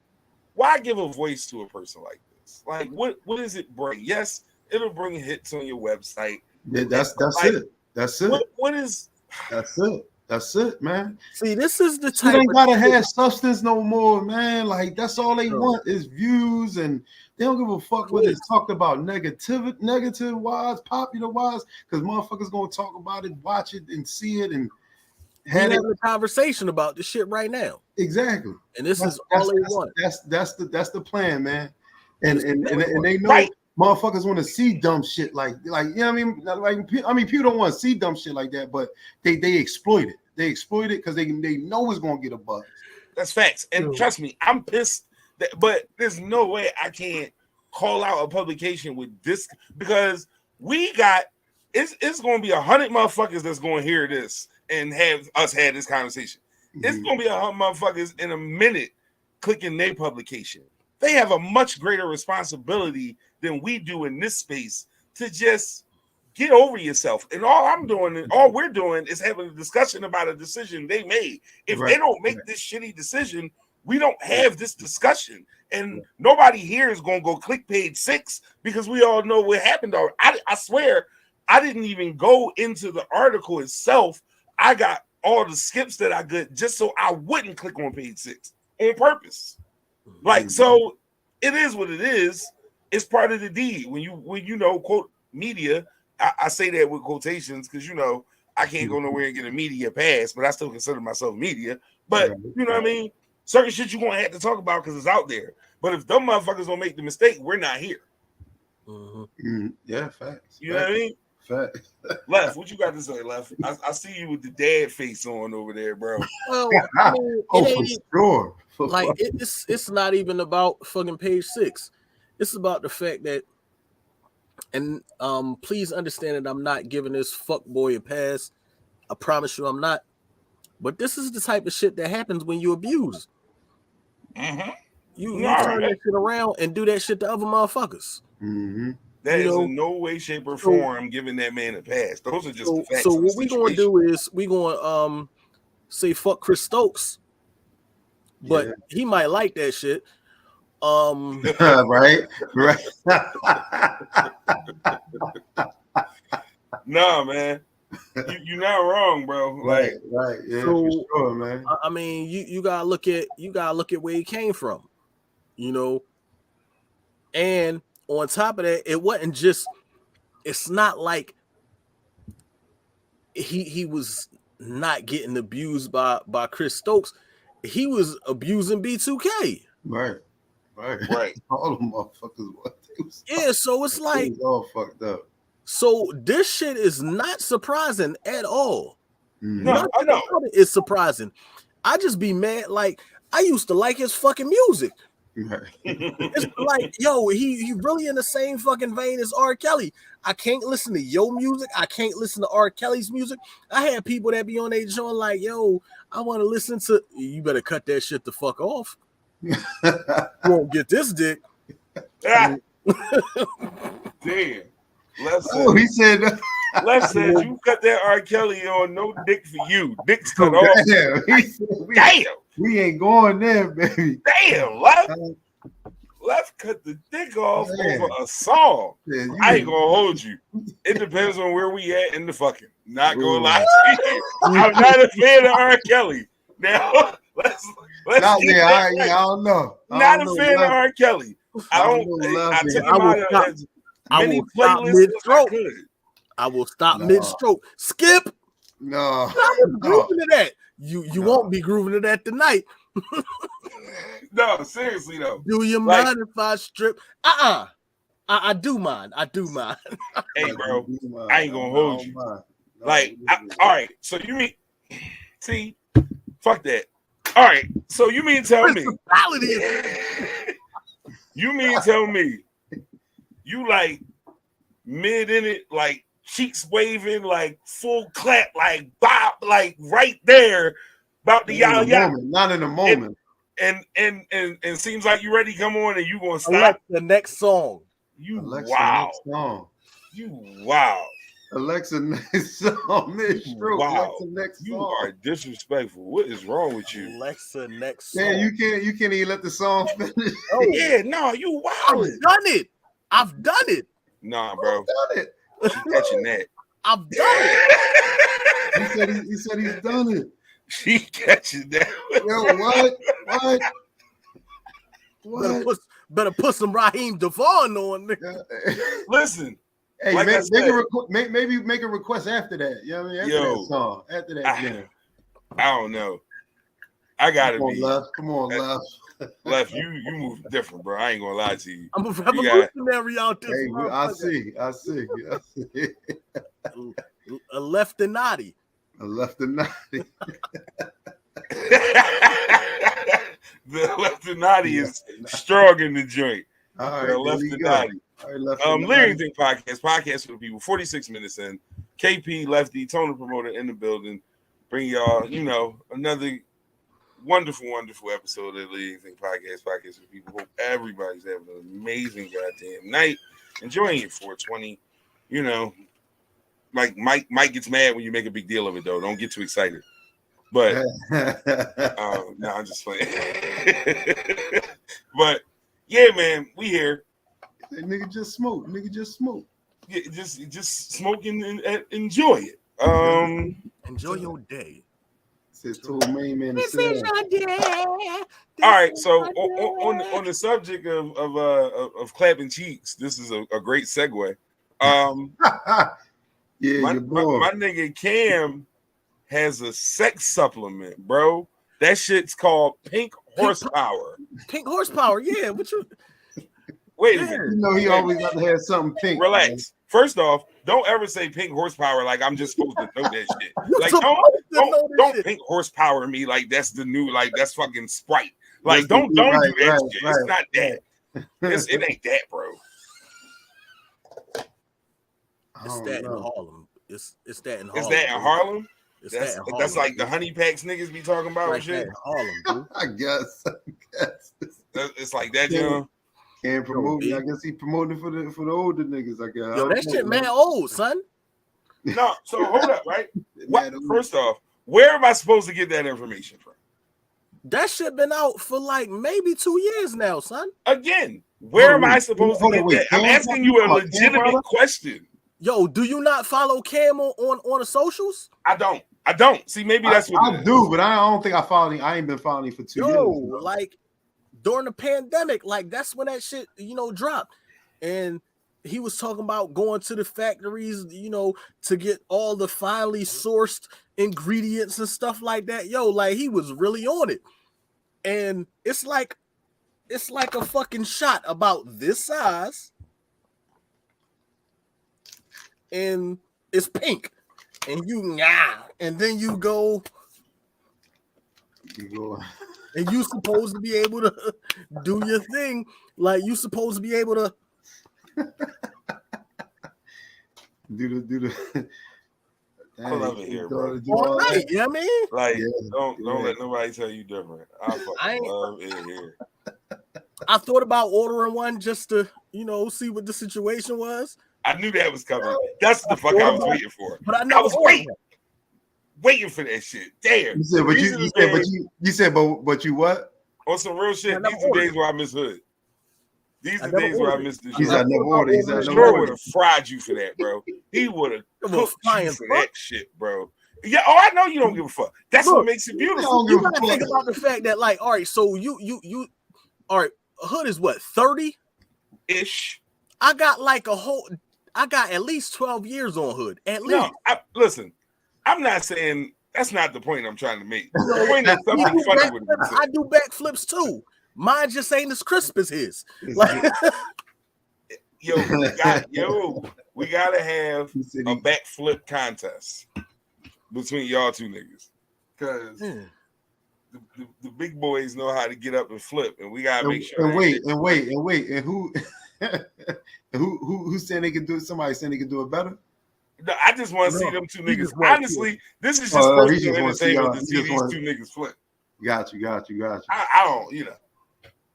why give a voice to a person like this? Like, what does it bring? Yes, it'll bring hits on your website. Yeah, that's like, it. That's it. What is? That's it. That's it, man. See, this is the type. You ain't gotta have substance no more, man. Like that's all they want is views, and they don't give a fuck what it's talked about negative wise, popular wise, because motherfuckers gonna talk about it, watch it, and see it, and having a conversation about this shit right now. Exactly. And this is all they want. That's the plan, man. And they know motherfuckers want to see dumb shit like you know what I mean? Like people don't want to see dumb shit like that, but they exploit it. They exploit it because they know it's gonna get a buzz. That's facts. And trust me, I'm pissed but there's no way I can't call out a publication with this because we got it's gonna be 100 motherfuckers that's gonna hear this and have us had this conversation. Mm-hmm. It's gonna be 100 motherfuckers in a minute clicking their publication. They have a much greater responsibility than we do in this space to just get over yourself. And all we're doing is having a discussion about a decision they made. If they don't make this shitty decision, we don't have this discussion. And nobody here is going to go click page 6 because we all know what happened. I swear, I didn't even go into the article itself. I got all the skips that I could just so I wouldn't click on page 6 on purpose. Like, so it is what it is. It's part of the deed. When you know, quote, media, I say that with quotations because, you know, I can't go nowhere and get a media pass, but I still consider myself media. But, you know what I mean? Certain shit you're going to have to talk about because it's out there. But if them motherfuckers don't make the mistake, we're not here. Mm-hmm. Yeah, facts. You know what I mean? Facts. Left, what you got to say, Left? I see you with the dad face on over there, bro. Well, I mean, for sure. Like, it's not even about fucking page 6. It's about the fact that, and please understand that I'm not giving this fuck boy a pass. I promise you I'm not. But this is the type of shit that happens when you abuse. Mm-hmm. You turn that shit around and do that shit to other motherfuckers. Mm-hmm. That is in no way, shape, or form giving that man a pass. Those are just the facts. So what we're going to do is we're going to say fuck Chris Stokes. But he might like that shit. Right. Nah, man. You're not wrong, bro. Like, right. Yeah, so, for sure, man. I mean, you gotta look at where he came from, you know. And on top of that, it wasn't just. It's not like he was not getting abused by Chris Stokes. He was abusing B2K. Right. All them motherfuckers. So it's like it was all fucked up. So this shit is not surprising at all. No, I know it's surprising. I just be mad. Like I used to like his fucking music. It's like, yo, he really in the same fucking vein as R. Kelly. I can't listen to your music. I can't listen to R. Kelly's music. I had people that be on their joint like, yo, I want to listen to. You better cut that shit the fuck off. You won't get this dick. Damn. He said. Left said you cut that R. Kelly on, no dick for you. Dick's cut off. Damn. We ain't going there, baby. Damn, Left cut the dick off over a song. I ain't gonna hold you. It depends on where we at in the fucking. Not gonna lie to you. I'm not a fan of R. Kelly. Now let's I don't know. Not a fan of R. Kelly. I took him out of as many playlists as I could. I will stop mid-stroke. Skip. No. I was grooving to that. You won't be grooving to that tonight. No, seriously though. Do you mind if I strip? I do mind. Hey, bro, I ain't gonna hold you. All right. So you mean? See, fuck that. All right. So you mean tell me? You mean tell me? You like mid in it, like cheeks waving, like full clap, like bop, like right there, about the Not in y'all. moment. Not in a moment. And seems like you ready to come on and you gonna stop. Alexa, next song. You Alexa, wow. next song. You wow. Alexa, next song. Mid-stroke. Wow. Alexa, next You song. are disrespectful. What is wrong with you? Alexa, next song. Man, you can't even let the song finish. No, Yeah, no, you I've wild. done it. I've done it. Nah, bro. Done it. She catching that. I've done it. He said he's done it. She catching that. Yo, what? What? Better put some Raheem Devon on there. Listen. Hey, Like maybe make a request after that. You know what I mean? After that song. After that, yeah. I don't know. I gotta Come on, be Left. Come on, Left. Left. You move different, bro. I ain't gonna lie to you. I'm a revolutionary out this. Hey, I see. A leftinati. I left the night. The leftinati is strong in the joint. All right, The leftinati. Lyric Thing podcast for the people. 46 minutes in. KP, Lefty, Tony Promoter in the building. Bring y'all, another wonderful episode of the Lyric Thing podcast for the people. Hope everybody's having an amazing goddamn night. Enjoying your 420. Like Mike gets mad when you make a big deal of it, though. Don't get too excited. But no, I'm just playing. But yeah, man, we here. That nigga just smoke. Yeah, just smoke and enjoy it. Enjoy your day. Says to a main man. This is your day. All right, so on the subject of clapping cheeks, this is a great segue. Yeah, my boy. nigga Cam has a sex supplement, bro. That shit's called Pink Horsepower. Pink Horsepower, yeah. What you? Wait a minute. You know he always got to have something pink. Relax. Man. First off, don't ever say Pink Horsepower like I'm just supposed to know that shit. Like don't Pink Horsepower me like that's the new, like that's fucking Sprite. Like don't do that shit. It's not that. It ain't that, bro. It's that in Harlem. It's that in Harlem. Is that in Harlem? Harlem, that's like the honey packs niggas be talking about and shit. In Harlem, dude. I guess. It's like that, John. Can't promote me. I guess he promoting for the older niggas. I guess. Yo, that shit man old, son. No, so hold up, right? First off, where am I supposed to get that information from? That shit been out for like maybe 2 years now, son. Again, where am I supposed to get that? I'm asking you a legitimate question. Yo, do you not follow Cam on the socials? I don't. See, maybe that's what I do, but I don't think I follow him. I ain't been following him for 2 years. Yo, like during the pandemic, like that's when that shit, dropped. And he was talking about going to the factories, to get all the finely sourced ingredients and stuff like that. Yo, like he was really on it. And it's like a fucking shot about this size. And it's pink. And and then you go. And you supposed to be able to do your thing. Like you supposed to be able to do the I love it here, bro. All right, you know what I mean? Like, don't let nobody tell you different. I fucking love it here. I thought about ordering one just to, see what the situation was. I knew that was coming. That's the fuck I was waiting for. But I was waiting for that shit. Damn. You said, but you what? On some real shit. These are days where I miss Hood. These are days where I miss the shit. He's at no order. He's at no Sure order. would have fried you for that, bro. He would have cooked you for that shit, bro. Yeah, I know you don't give a fuck. That's what makes it beautiful. You gotta think about the fact that, like, all right, so you all right, Hood is what, 30-ish? I got at least 12 years on Hood. At least. No, listen, I'm not saying that's not the point I'm trying to make. The point is something funny with it. I do backflips too. Mine just ain't as crisp as his. Like, we gotta have a backflip contest between y'all two niggas, because the big boys know how to get up and flip, and we gotta make sure. And wait, and who? Who's saying they can do it? Somebody saying they can do it better. No, I just want to see them two he niggas. just wanna Honestly, this is just he personal just wanna see, entertainment to he see just these wanna- two niggas flip. Got you. I don't,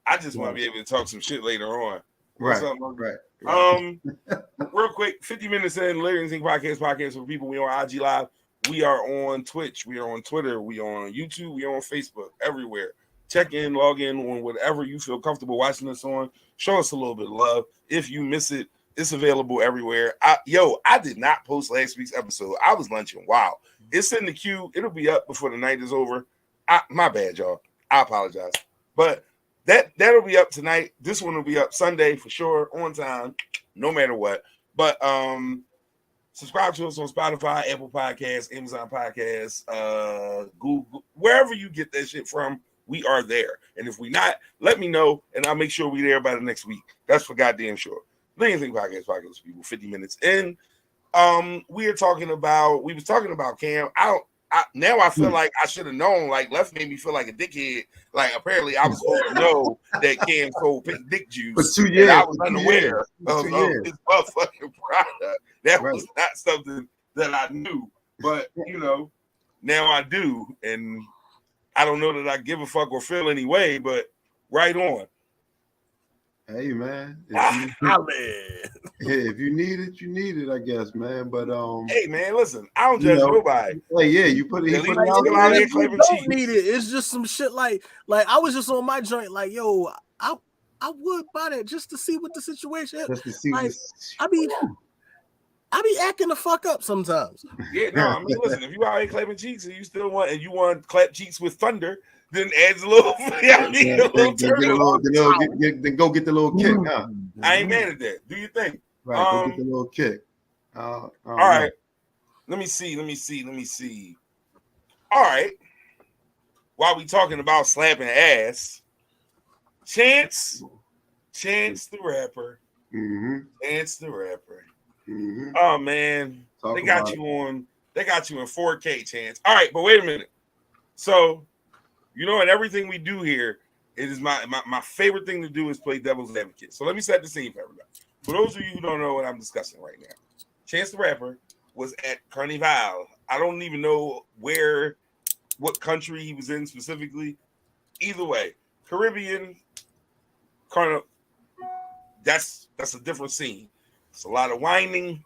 I just want to be able to talk some shit later on. Right. Real quick, 50 minutes in, Lyrics Inc. podcast for people. We on IG Live. We are on Twitch. We are on Twitter. We are on YouTube. We are on Facebook. Everywhere. Check in, log in on whatever you feel comfortable watching us on. Show us a little bit of love. If you miss it, it's available everywhere. I did not post last week's episode. I was lunching. Wow. It's in the queue. It'll be up before the night is over. My bad, y'all. I apologize. But that'll be up tonight. This one will be up Sunday for sure, on time, no matter what. But subscribe to us on Spotify, Apple Podcasts, Amazon Podcasts, Google, wherever you get that shit from. We are there. And if we not, let me know, and I'll make sure we're there by the next week. That's for goddamn sure. Anything podcast people, 50 minutes in. We was talking about Cam. Now I feel like I should have known. Like, Left made me feel like a dickhead. Like, apparently I was supposed to know that Cam sold pink dick juice. For 2 years. I was unaware of his motherfucking product. That Right. was not something that I knew. But, now I do. And I don't know that I give a fuck or feel any way, but right on. Hey, man. If you need it, you need it, I guess, man. But hey, man, listen, I don't judge nobody. Hey, yeah, you put it. At least He put it out here You claiming don't cheese. need it. It's just some shit like I was just on my joint, like, yo, I would buy that just to see what the situation is. just to see. Like, I be acting the fuck up sometimes. Yeah, no, I mean, listen, if you out here clapping cheeks and you want to clap cheeks with thunder, then adds a little, a little turn. Then go get the little kick, huh? I ain't mad at that. Do you think? Right, go get the little kick. All right. Let me see. All right. While we talking about slapping ass, Chance the rapper. Mm-hmm. Chance the rapper. Mm-hmm. Oh man, they got you in 4K, Chance. All right, but wait a minute. So, in everything we do here, it is my favorite thing to do is play devil's advocate. So let me set the scene for everybody. For those of you who don't know what I'm discussing right now, Chance the Rapper was at Carnival. I don't even know what country he was in specifically. Either way, Caribbean, Carnival. That's a different scene. It's a lot of whining,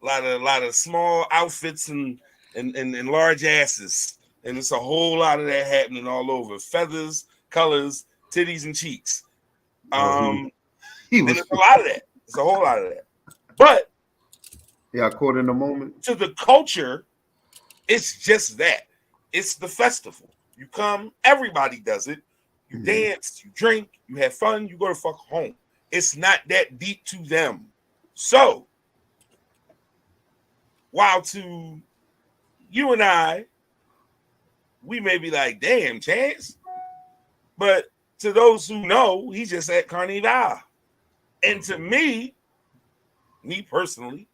a lot of small outfits and large asses, and it's a whole lot of that happening all over. Feathers, colors, titties, and cheeks. And it's a lot of that. It's a whole lot of that. But yeah, caught in the moment. To the culture, it's just that. It's the festival. You come, everybody does it. You dance, you drink, you have fun, you go to fuck home. It's not that deep to them. So, while to you and I, we may be like, damn, Chance. But to those who know, he's just at Carnival. And to me personally,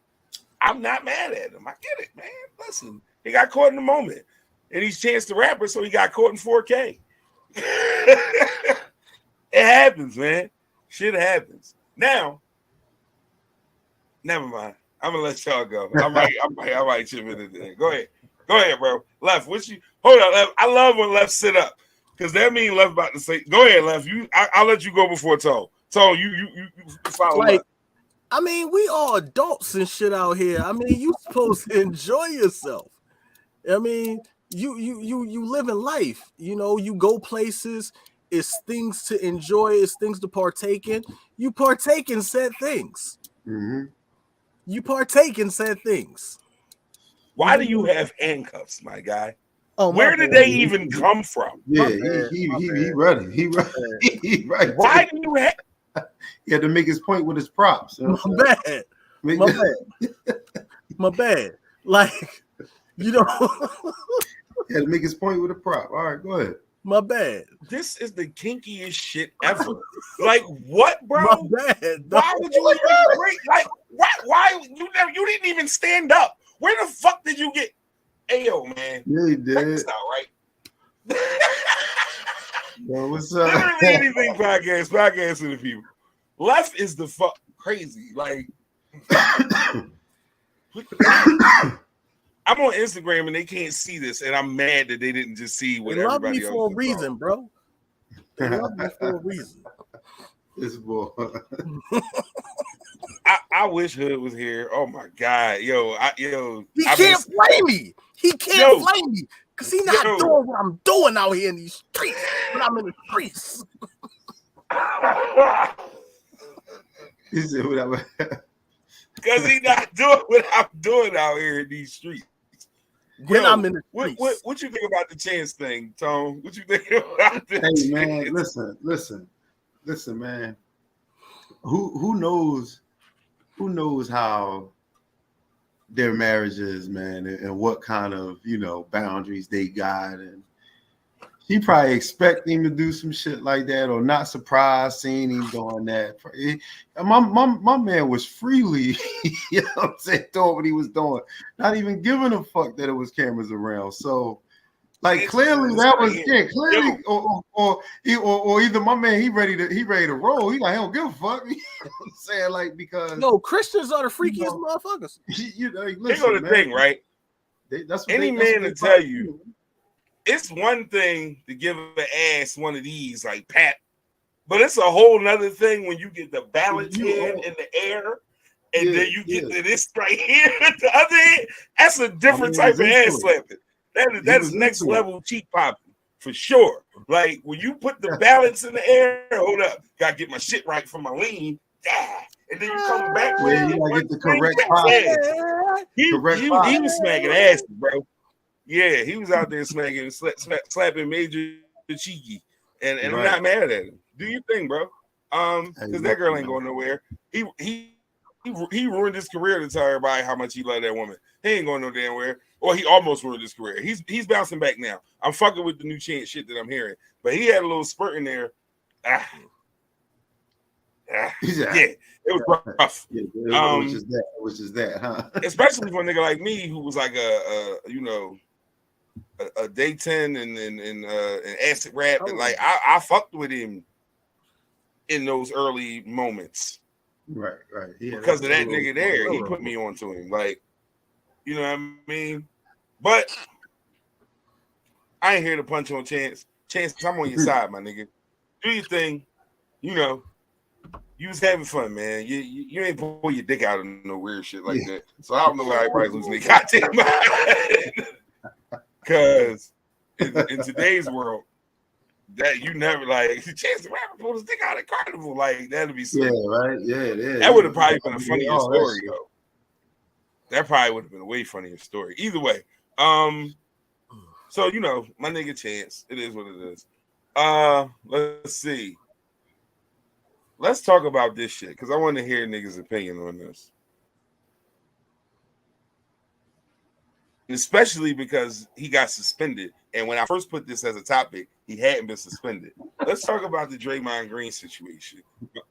I'm not mad at him. I get it, man. Listen, he got caught in the moment. And he's Chance the Rapper, so he got caught in 4K. It happens, man. Shit happens. Now, never mind. I'm gonna let y'all go. I might chip in there. Go ahead, bro. Left, hold on, Left. I love when Left sit up because that means Left about to say. Go ahead, Left. I'll let you go before Tone. Tone, you follow. Like, Left. I mean, we all adults and shit out here. I mean, you supposed to enjoy yourself. I mean, you live in life. You go places. It's things to enjoy. It's things to partake in. You partake in said things. Mm-hmm. You partake in said things. Why do you have handcuffs, my guy? Oh, where did they even come from? Yeah, he ready. He ready. He right. Why do you have? He had to make his point with his props. My bad. Like, he had to make his point with a prop. All right, go ahead. My bad. This is the kinkiest shit ever. Like, what, bro? My bad. Why would you even break? Like, why you didn't even stand up? Where the fuck did you get? Ayo, man. Yeah, he did. That's not right. Well, what's up? Literally anything podcast to the people. Left is the fuck crazy. Like, I'm on Instagram and they can't see this, and I'm mad that they didn't just see what They love me everybody else for a saw. reason, bro. They love me for a reason. This boy. I wish Hood was here. Oh my god, yo, He can't play me. He can't play me because he's not doing what I'm doing out here in these streets. When I'm in the streets. He said, "Whatever." Because he's not doing what I'm doing out here in these streets. When I'm in the streets. What you think about the Chance thing, Tone? What you think about this? Hey man, listen, man. Who knows how their marriage is, man, and what kind of boundaries they got, and he probably expect him to do some shit like that, or not surprised seeing him doing that. My man was freely, doing what he was doing, not even giving a fuck that it was cameras around. So, like, clearly that was clearly, or either my man he ready to roll. He like, he don't give a fuck. You know what I'm saying, like, because Christians are the freakiest motherfuckers. They go the thing, right? That's what any man to tell you. It's one thing to give an ass one of these like pat, but it's a whole nother thing when you get the balance hand in the air and then you get to this right here at the other end. That's a different type of ass slapping. That is next level cheek popping for sure. Like when you put the balance in the air, hold up, gotta get my shit right for my lean. And then you come back where you gotta get the correct posture. He was smacking ass, bro. Yeah, he was out there smacking, slapping Major cheeky, and I'm not mad at him. Do your thing, bro. Because that girl ain't going nowhere. He ruined his career to tell everybody how much he loved that woman. He ain't going no damn where. Or he almost ruined his career. He's bouncing back now. I'm fucking with the new Chance shit that I'm hearing, but he had a little spurt in there. Yeah, it was rough. Yeah, it was just that, huh? Especially for a nigga like me who was like a day 10 and acid rap, and like I fucked with him in those early moments. Right. Yeah, because of that nigga there. He put me on to him. Like, you know what I mean? But I ain't here to punch on Chance. Chance, I'm on your side, my nigga. Do your thing. You was having fun, man. You ain't pull your dick out of no weird shit like that. So I don't know why everybody's losing their goddamn mind. Because in today's world, that you never like Chance the Rapper pulled his dick out at Carnival. Like that'd be silly. Yeah, right. Yeah. That would have probably been a funnier story, though. That probably would have been a way funnier story. Either way. So my nigga Chance. It is what it is. Let's see. Let's talk about this shit because I want to hear niggas' opinion on this. Especially because he got suspended. And when I first put this as a topic, he hadn't been suspended. Let's talk about the Draymond Green situation,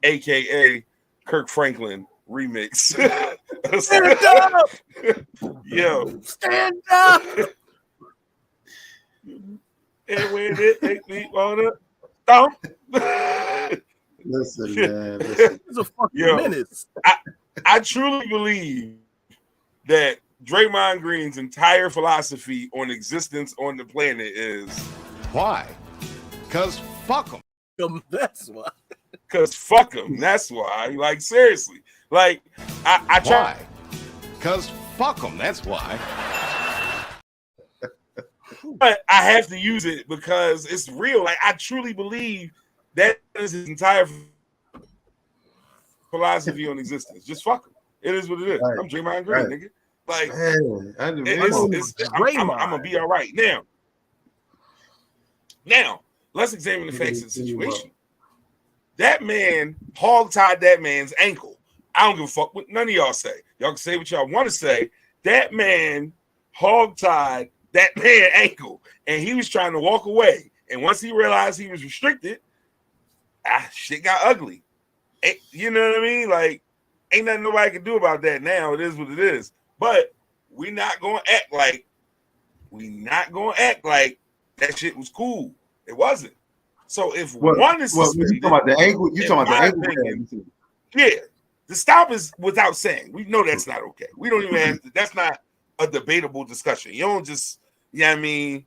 aka Kirk Franklin remix. Stand up! Yo. Stand up! And when they on it, thump. Listen, man. It's a fucking menace. I truly believe that Draymond Green's entire philosophy on existence on the planet is why? Because fuck him. That's why. Because fuck him. That's why. Like, seriously. Like, I try. Why? Because fuck him. That's why. But I have to use it because it's real. Like, I truly believe that is his entire philosophy on existence. Just fuck him. It is what it is. Right. I'm Draymond Green, nigga. Like, man, I'm gonna be all right. Now, let's examine the facts of the situation. That man hog-tied that man's ankle. I don't give a fuck what none of y'all say. Y'all can say what y'all want to say. That man hog-tied that man's ankle, and he was trying to walk away. And once he realized he was restricted, shit got ugly. You know what I mean? Like, ain't nothing nobody can do about that now. It is what it is. But we not gonna act like that shit was cool. It wasn't. So if one is suspended, you talking about the ankle? You talking about the ankle? Opinion, yeah, the stop is without saying. We know that's not okay. We don't even have to, that's not a debatable discussion. You don't just, you know what I mean,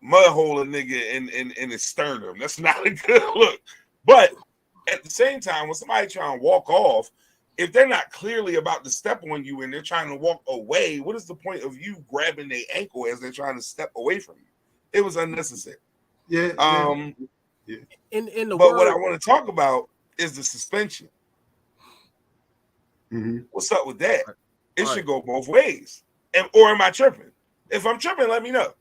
mud hole a nigga in his sternum. That's not a good look. But at the same time, when somebody trying to walk off, if they're not clearly about to step on you and they're trying to walk away, what is the point of you grabbing their ankle as they're trying to step away from you? It was unnecessary. Yeah. In the but what I want to talk about is the suspension. Mm-hmm. What's up with that? It should go both ways. Or am I tripping? If I'm tripping, let me know.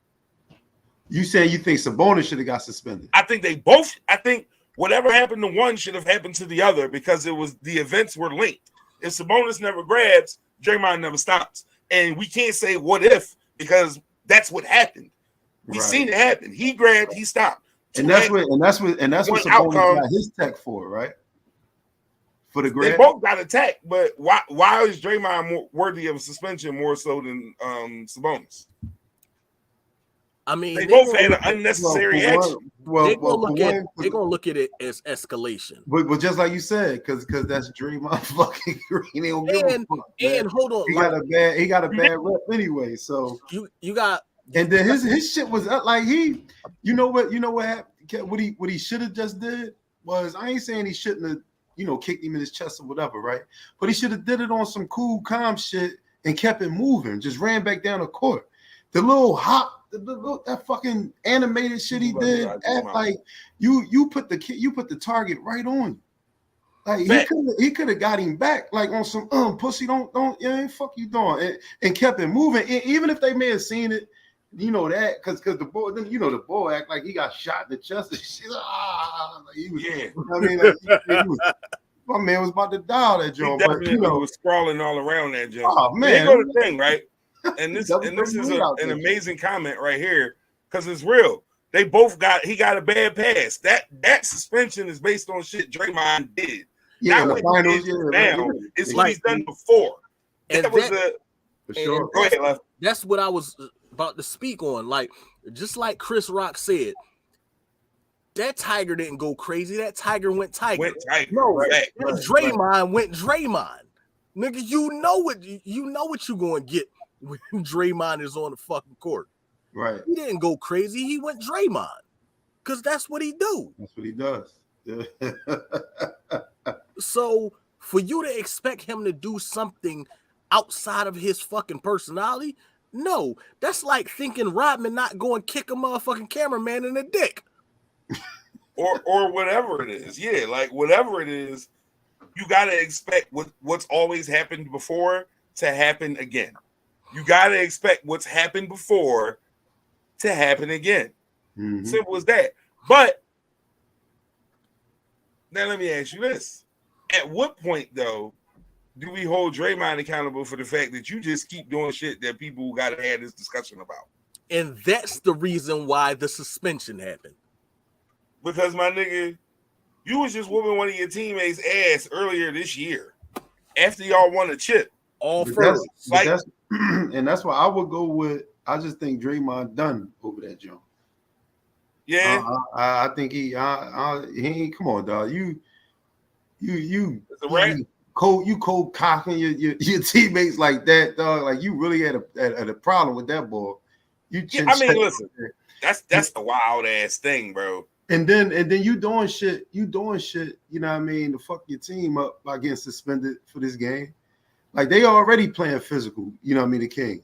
You saying you think Sabonis should have got suspended? I think they both. I think whatever happened to one should have happened to the other because it was the events were linked. If Sabonis never grabs, Draymond never stops, and we can't say what if because that's what happened. We seen it happen. He grabbed, he stopped, and that's what Sabonis got his tech for, right? For the grab, they both got attacked, but why is Draymond more worthy of a suspension more so than Sabonis? I mean, they both had an unnecessary action. They're gonna look at it as escalation. But just like you said, because that's Draymond fucking Green. And hold on, he got a bad rep anyway. So you got, and then his shit was like you know what happened? What he should have just did was, I ain't saying he shouldn't have kicked him in his chest or whatever, right? But he should have did it on some cool, calm shit and kept it moving. Just ran back down the court. The little hop, that fucking animated shit he did, like you put the target right on you. Like he could have got him back like on some pussy don't fuck you doing and kept it moving. And even if they may have seen it, that because the boy, the boy act like he got shot in the chest and shit. My man was about to die that joint. But was sprawling all around that joint. Oh man, go the thing, right? And this is an amazing comment right here because it's real. They both he got a bad pass. That suspension is based on shit Draymond did. Yeah, not what he did now. It's what he's done before. And for sure. Go ahead, Lef. That's what I was about to speak on. Like, just like Chris Rock said, that tiger didn't go crazy. That tiger went tiger. Draymond went Draymond. Nigga, you know what you're going to get when Draymond is on the fucking court. Right. He didn't go crazy. He went Draymond because that's what he do. That's what he does. So for you to expect him to do something outside of his fucking personality, no. That's like thinking Rodman not going to kick a motherfucking cameraman in the dick. or whatever it is. Yeah, like whatever it is, you got to expect what's always happened before to happen again. You got to expect what's happened before to happen again. Mm-hmm. Simple as that. But now let me ask you this. At what point, though, do we hold Draymond accountable for the fact that you just keep doing shit that people got to have this discussion about? And that's the reason why the suspension happened. Because, my nigga, you was just whooping one of your teammates' ass earlier this year after y'all won a chip. First. And that's why I would go with, I just think Draymond done over that jump. Yeah. I think he ain't, come on, dog. You cold cocking your teammates like that, dog. Like you really had a problem with that boy. Listen, that's the wild ass thing, bro. And then you doing shit, you know what I mean, to fuck your team up by getting suspended for this game. Like they already playing physical, you know what I mean, the Kings.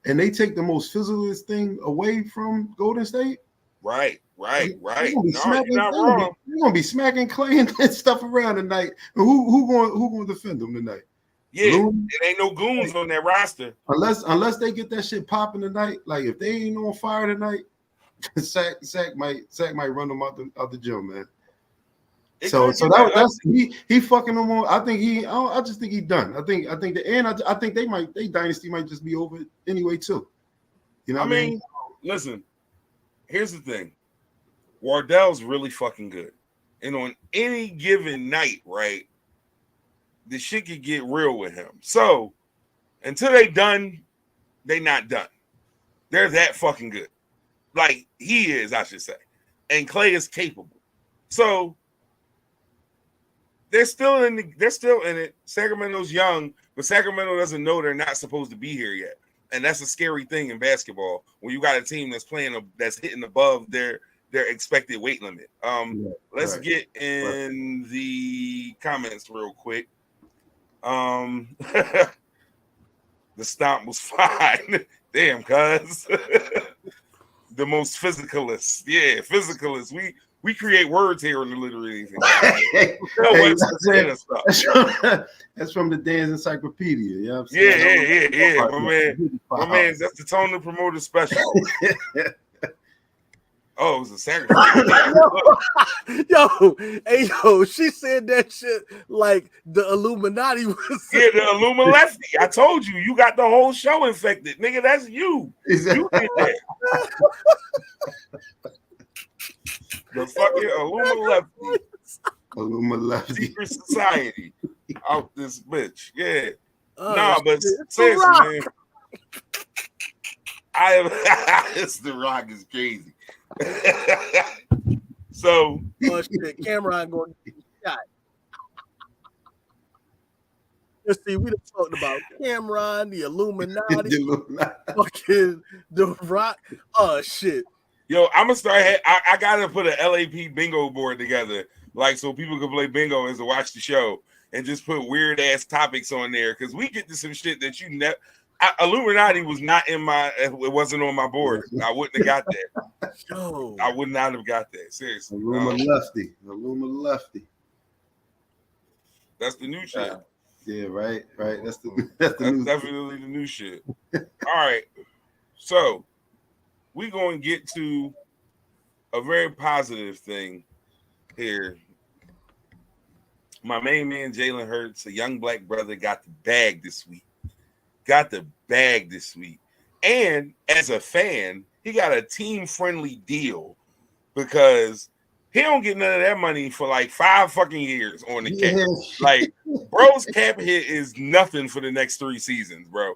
And they take the most physicalist thing away from Golden State. Right. You're gonna be smacking Clay and stuff around tonight. Who going to defend them tonight? Yeah, it ain't no goons on that roster. Unless they get that shit popping tonight. Like if they ain't on fire tonight, Sack might run them out the gym, man. So that's he fucking them on. I just think he done. I think they dynasty might just be over anyway too. You know what I mean? Listen, here's the thing. Wardell's really fucking good. And on any given night, right, the shit could get real with him. So until they done, they not done. They're that fucking good. Like he is, I should say. And Clay is capable. So they're still in it. Sacramento's young, but Sacramento doesn't know they're not supposed to be here yet. And that's a scary thing in basketball when you got a team that's that's hitting above their expected weight limit. Let's get in the comments real quick. The stomp was fine. Damn, cuz. The most physicalist. Yeah, physicalist. We create words here in the literary thing. That's from the Dan's Encyclopedia. You know what I'm saying? Yeah. My man, that's the Tone the Promoter special. Oh, it was a sacrifice. Yo, she said that shit like the Illuminati was. Yeah, the Illuminati. I told you, you got the whole show infected. Nigga, that's you. You did that. The fucking Illuminati. Secret society. Out this bitch. Yeah. But seriously, man. It's The Rock is crazy. So shit, Cameron going to get shot. Let's see, we done talked about Cameron, the Illuminati, fucking The Rock. Oh shit. Yo, I'm gonna start. I gotta put an LAP bingo board together, like so people can play bingo as to watch the show, and just put weird ass topics on there because we get to some shit that you never. Illuminati was not in my. It wasn't on my board. I wouldn't have got that. I would not have got that. Seriously. Illuminati. That's the new shit. Yeah, right. That's definitely the new shit. All right. So we're going to get to a very positive thing here. My main man, Jalen Hurts, a young black brother, got the bag this week. And as a fan, he got a team-friendly deal because he don't get none of that money for like 5 fucking years on the cap. Like, bro's cap hit is nothing for the next 3 seasons, bro.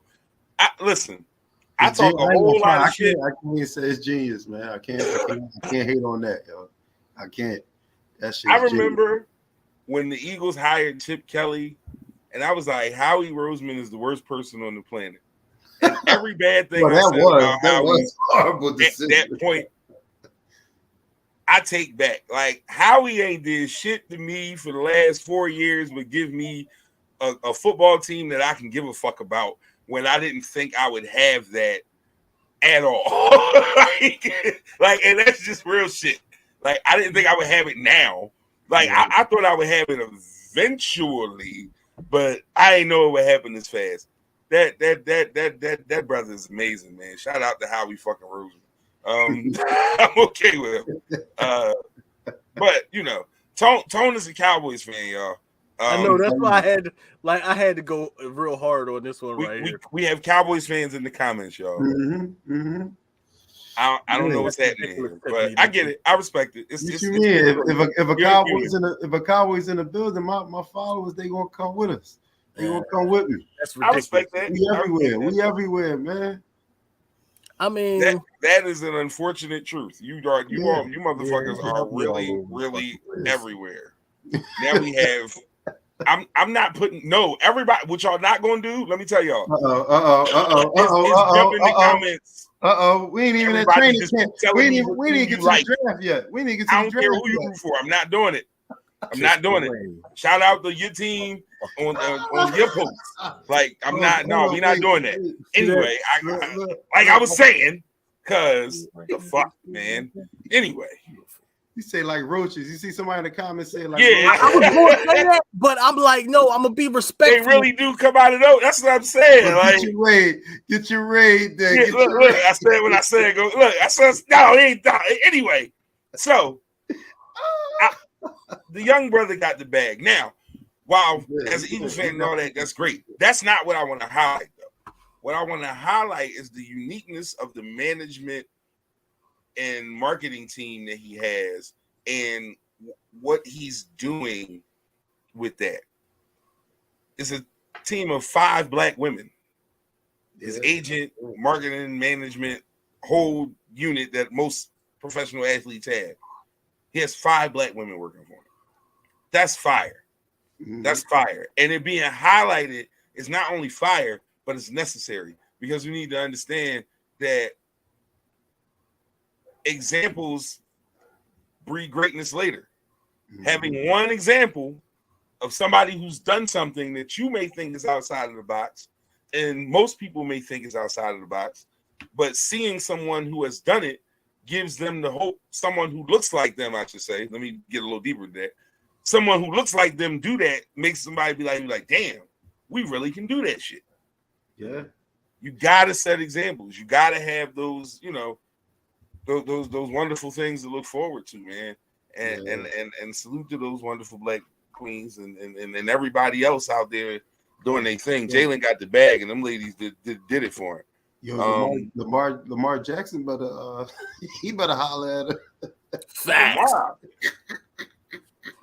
Listen, I talk a whole lot of shit. I can't say it's genius, man. I can't hate on that, yo. I can't. That shit. I remember when the Eagles hired Chip Kelly, and I was like, Howie Roseman is the worst person on the planet. And every bad thing that was horrible decision. At that point, I take back. Like, Howie ain't did shit to me for the last 4 years, but give me a football team that I can give a fuck about when I didn't think I would have that at all. and that's just real shit. Like, I didn't think I would have it now. Like, I thought I would have it eventually, but I didn't know it would happen this fast. That brother is amazing, man. Shout out to Howie fucking Roseman. I'm okay with him. But you know, Tone is a Cowboys fan, y'all. I know that's why I had to go real hard on this one here. We have Cowboys fans in the comments, y'all. I don't know what's happening here, but I get it. I respect it. It's you mean? If a Cowboys in the building, my followers, they gonna come with us. They gonna come with me. That's ridiculous. I respect that. We everywhere, man. I mean, that is an unfortunate truth. You motherfuckers are really everywhere. Now we have. I'm not putting everybody. What y'all not gonna do? Let me tell y'all. Jump in the comments. We ain't even at training camp. We didn't get to the draft yet. We didn't get to the draft. I don't care who you root for. I'm not doing it. Shout out to your team on your post. Like, I'm not. No, we're not doing that. Anyway, I was saying, cause the fuck, man. Anyway. You say like roaches. You see somebody in the comments say like, I was going to say that, but I'm like, no, I'm gonna be respectful. They really do come out of those. That's what I'm saying. Like, get your raid. Then. Look, I said what I said. Go look. I said no, it ain't. Anyway, so the young brother got the bag. Now, while as an Eagles fan and all that, that's great. That's not what I want to highlight, though. What I want to highlight is the uniqueness of the management and marketing team that he has and what he's doing with that. It's a team of 5 black women. His agent, marketing, management, whole unit that most professional athletes have. He has 5 black women working for him. That's fire. That's fire. And it being highlighted is not only fire, but it's necessary because we need to understand that examples breed greatness later. Having one example of somebody who's done something that you may think is outside of the box, and most people may think is outside of the box, but seeing someone who has done it gives them the hope. Someone who looks like them, I should say. Let me get a little deeper than that. Someone who looks like them do that makes somebody be like, damn, we really can do that shit. Yeah. You gotta set examples. You gotta have those, you know, those wonderful things to look forward to, man. And salute to those wonderful black queens and everybody else out there doing their thing. Jalen got the bag, and them ladies did it for him. Yo, Lamar Jackson better he better holler at her. Facts.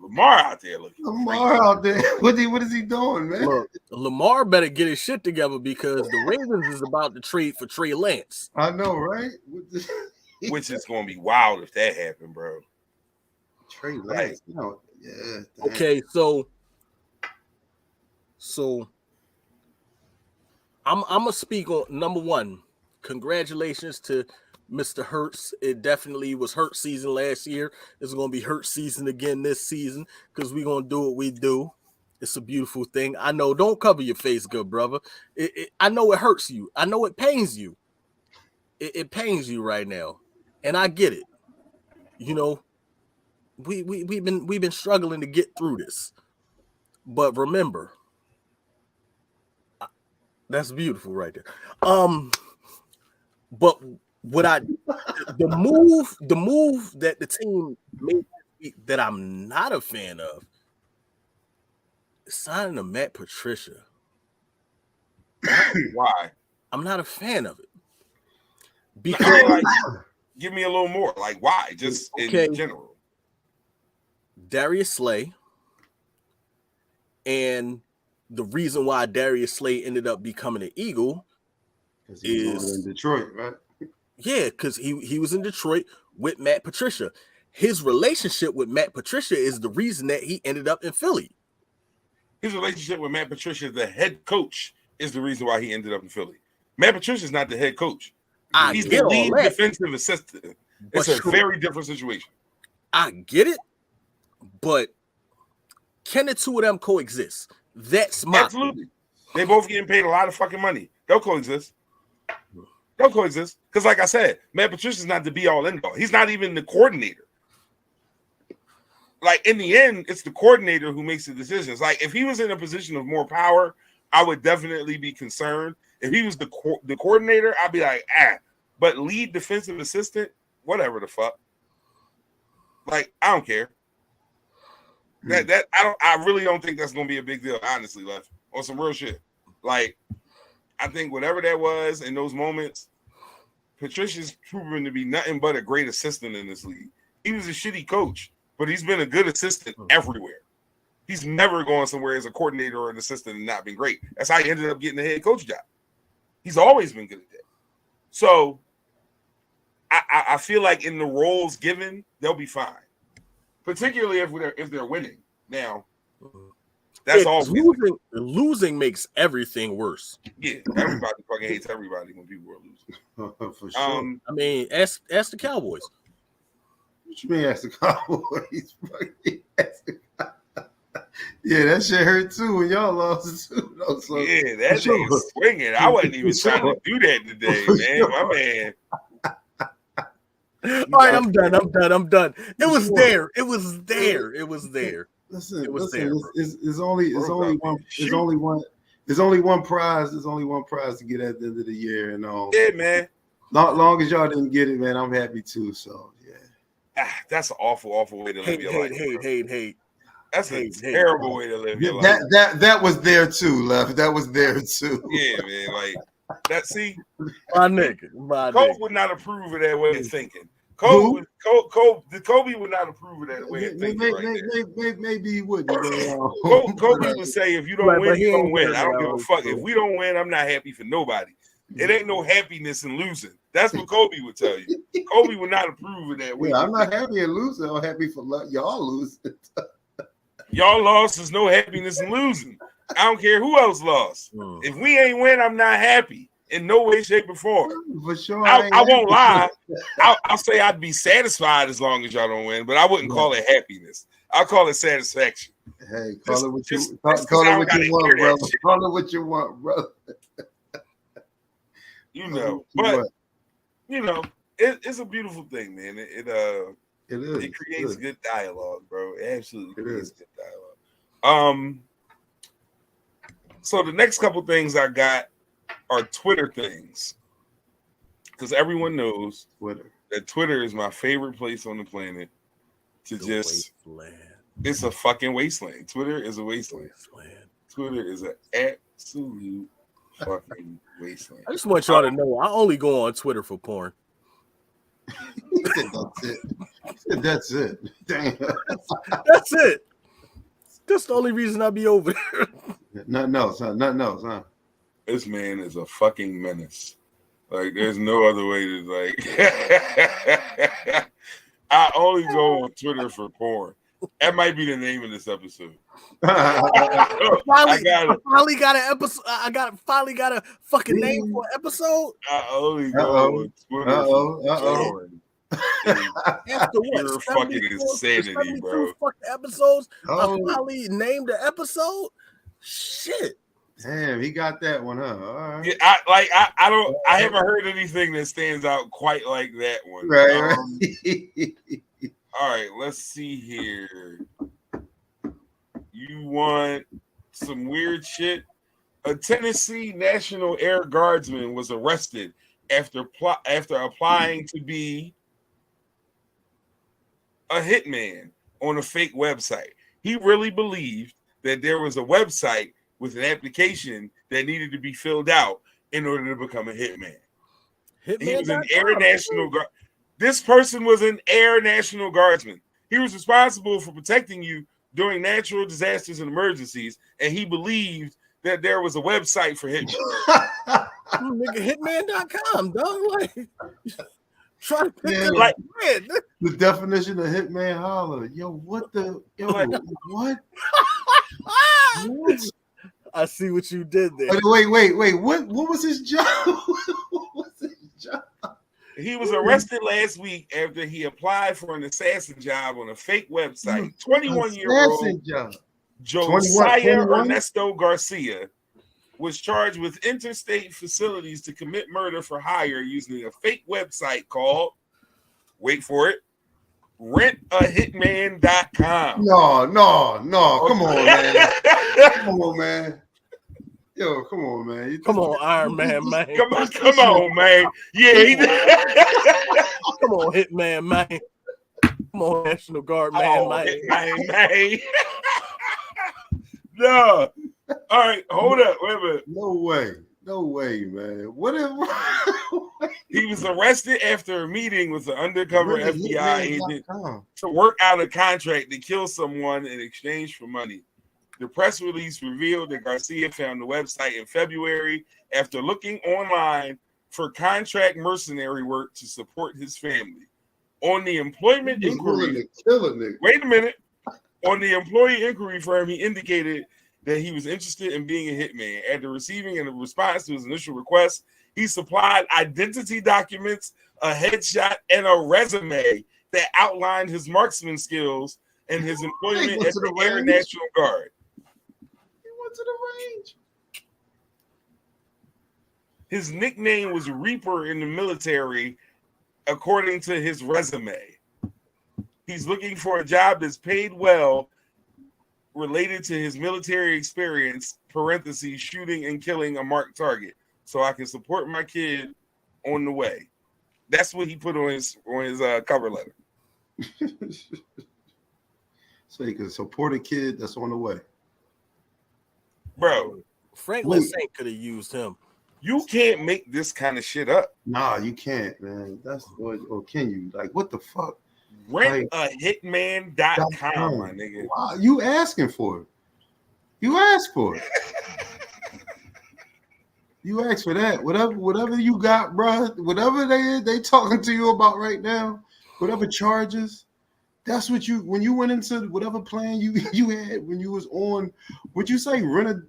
Lamar out there looking. Lamar out there. What is he doing, man? Look, Lamar better get his shit together because the Ravens is about to trade for Trey Lance. I know, right? Which is going to be wild if that happened, bro. Trey Lance, you know, yeah. Damn. Okay, so I'm gonna speak on number one. Congratulations to Mr. Hurts. It definitely was Hurt season last year. It's gonna be Hurt season again this season because we're gonna do what we do. It's a beautiful thing. I know. Don't cover your face, good brother. I know it hurts you. I know it pains you. It pains you right now, and I get it. You know. We've been struggling to get through this, but remember, that's beautiful right there. But the move that the team made that I'm not a fan of is signing to Matt Patricia. Why? I'm not a fan of it because give me a little more. Like why? Just in general. Darius Slay, and the reason why Darius Slay ended up becoming an Eagle is in Detroit, right? Yeah, because he was in Detroit with Matt Patricia. His relationship with Matt Patricia is the reason that he ended up in Philly. His relationship with Matt Patricia, the head coach, is the reason why he ended up in Philly. Matt Patricia is not the head coach. He's the lead defensive assistant. It's a very different situation. I get it. But can the two of them coexist? That's my absolutely. They both getting paid a lot of fucking money. They'll coexist. Because, like I said, Matt Patricia's not the be all end all. He's not even the coordinator. Like in the end, it's the coordinator who makes the decisions. Like if he was in a position of more power, I would definitely be concerned. If he was the coordinator, I'd be like, But lead defensive assistant, whatever the fuck. Like I don't care. I really don't think that's gonna be a big deal, honestly, left on some real shit. Like, I think whatever that was in those moments, Patricia's proven to be nothing but a great assistant in this league. He was a shitty coach, but he's been a good assistant everywhere. He's never gone somewhere as a coordinator or an assistant and not been great. That's how he ended up getting the head coach job. He's always been good at that. So I feel like in the roles given, they'll be fine. Particularly if they're winning. Now, that's all. Losing makes everything worse. Yeah, everybody fucking hates everybody when people are losing. For sure. I mean, ask the Cowboys. What you mean, ask the Cowboys? Yeah, that shit hurt too when y'all lost too. Though, so, yeah, that nigga swinging. I wasn't even trying to do that today, man. My man. All right, I'm done. It was there. Listen, it was there. There's only one prize. There's only one prize to get at the end of the year, and yeah, man. Long as y'all didn't get it, man, I'm happy too. So yeah. That's an awful way to live your life. Hate. That's a terrible way to live your life. That was there too, love. That was there too. Yeah, man. Like that. See, my nigga. Kobe would not approve of that way of thinking. Kobe would not approve of that way of thinking. Maybe he wouldn't. Kobe would say, if you don't win, you don't win. I don't give a fuck. If we don't win, I'm not happy for nobody. It ain't no happiness in losing. That's what Kobe would tell you. Kobe would not approve of that. Yeah, I'm not happy in losing. I'm happy for y'all losing. Y'all lost. There's no happiness in losing. I don't care who else lost. If we ain't win, I'm not happy in no way, shape, or form. For sure, I won't lie. I'll say I'd be satisfied as long as y'all don't win, but I wouldn't call it happiness. I'll call it satisfaction. Hey, call it what you want, brother. Call it what you want, brother. You know, but you know, it's a beautiful thing, man. It creates good dialogue, bro. It absolutely creates good dialogue. So the next couple things I got are Twitter things, because everyone knows that Twitter is my favorite place on the planet to wasteland. It's a fucking wasteland. Twitter is a wasteland. Twitter is an absolute fucking wasteland. I just want y'all to know I only go on Twitter for porn. That's it. That's it. Damn. That's it. That's the only reason I be over there. Nothing else, huh? This man is a fucking menace. Like, there's no other way to like. I only go on Twitter for porn. That might be the name of this episode. finally got an episode. Finally got a fucking name for an episode. I only go on Twitter for porn. After what? You're fucking insanity, bro. Fucking episodes. I finally named the episode. Shit. Damn, he got that one, huh? All right. Yeah, I haven't heard anything that stands out quite like that one. Right. All right, let's see here. You want some weird shit? A Tennessee National Air Guardsman was arrested after applying to be a hitman on a fake website. He really believed that there was a website with an application that needed to be filled out in order to become a hitman. He was an Air National Guard. This person was an Air National Guardsman. He was responsible for protecting you during natural disasters and emergencies, and he believed that there was a website for hitmen. Nigga, hitman.com, dog. Like, try to pick it like the definition of hitman holler. Yo, what the? Yo, what? What? I see what you did there. Wait. What was his job? What was his job? He was arrested last week after he applied for an assassin job on a fake website. 21-year-old Josiah Ernesto Garcia was charged with interstate facilities to commit murder for hire using a fake website called, wait for it, rentahitman.com. No. Come on, man. Come on, man. Yo, come on, man. Come on, Iron Man, man. Come on, man. Yeah, he did. Come on, Hitman, man. Come on, National Guard, man, man. Man. No. All right, hold up. Wait a minute. No way, man. Whatever. He was arrested after a meeting with an undercover FBI agent to work out a contract to kill someone in exchange for money. The press release revealed that Garcia found the website in February after looking online for contract mercenary work to support his family. On the employment inquiry, wait a minute. On the employee inquiry form, he indicated that he was interested in being a hitman. After receiving a response to his initial request, he supplied identity documents, a headshot, and a resume that outlined his marksman skills and his employment at the Air National Guard. To the range. His nickname was Reaper in the military, according to his resume. He's looking for a job that's paid well, related to his military experience, parentheses, shooting and killing a marked target, so I can support my kid on the way. That's what he put on his cover letter. So he can support a kid that's on the way. Bro, Franklin Saint could have used him. You can't make this kind of shit up. Nah, you can't, man. That's or can you? Like, what the fuck? Rentahitman.com, my nigga. Wow, you asking for it. You asked for it. You ask for that. Whatever you got, bro. Whatever they talking to you about right now, whatever charges. That's what you when you went into whatever plan you had when you was on. Would you say rent a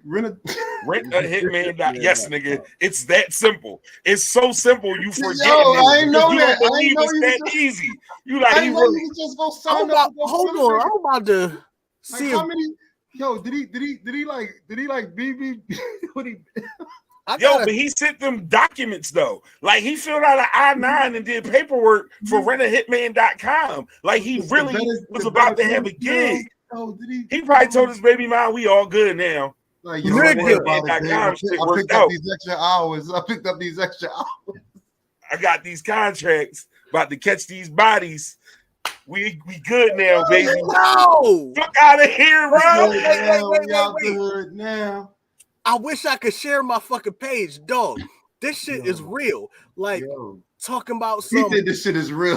hitman? Yes, nigga. It's that simple. It's so simple. You forget. I ain't know that. I ain't know it's that easy. You like I know you just go sign up. Hold on. I'm about to see how many. Yo, did he like BB? What he? But he sent them documents though. Like he filled out an I-9 and did paperwork for rentahitman.com. Like he really was about to have a gig. Oh, he probably told his baby mom we all good now. Like, yo, I picked up these extra hours. I got these contracts. About to catch these bodies. We good now, baby. No! Fuck out of here, bro. Wait. Now. I wish I could share my fucking page, dog. This shit is real. Like talking about some. He said this shit is real.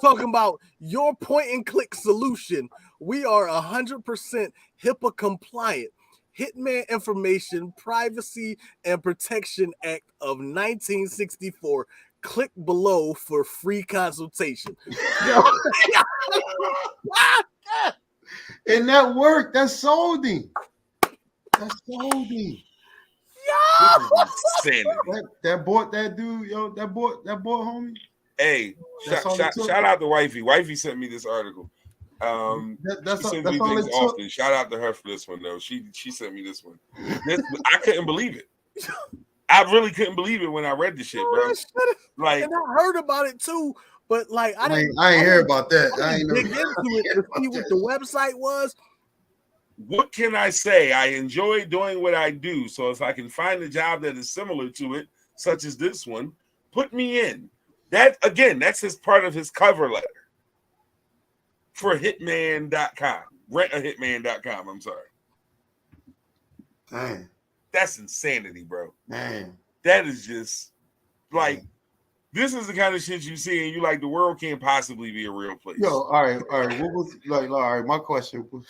Talking about your point and click solution. We are 100% HIPAA compliant. Hitman Information Privacy and Protection Act of 1964. Click below for free consultation. And that worked. That sold him. That bought that dude, yo. That bought homie. Hey, shout out to Wifey. Wifey sent me this article. She sends me things often. Shout out to her for this one though. She sent me this one. I couldn't believe it. I really couldn't believe it when I read the shit, bro. Like, and I heard about it too, but like I ain't hear about that. I ain't dig into it to see what the website was. What can I say? I enjoy doing what I do. So if I can find a job that is similar to it, such as this one, put me in. That again, that's his part of his cover letter for hitman.com. Rentahitman.com. I'm sorry. Dang. That's insanity, bro. Dang. That is just like this is the kind of shit you see, and you like the world can't possibly be a real place. Yo, all right. What was like? All right, my question was,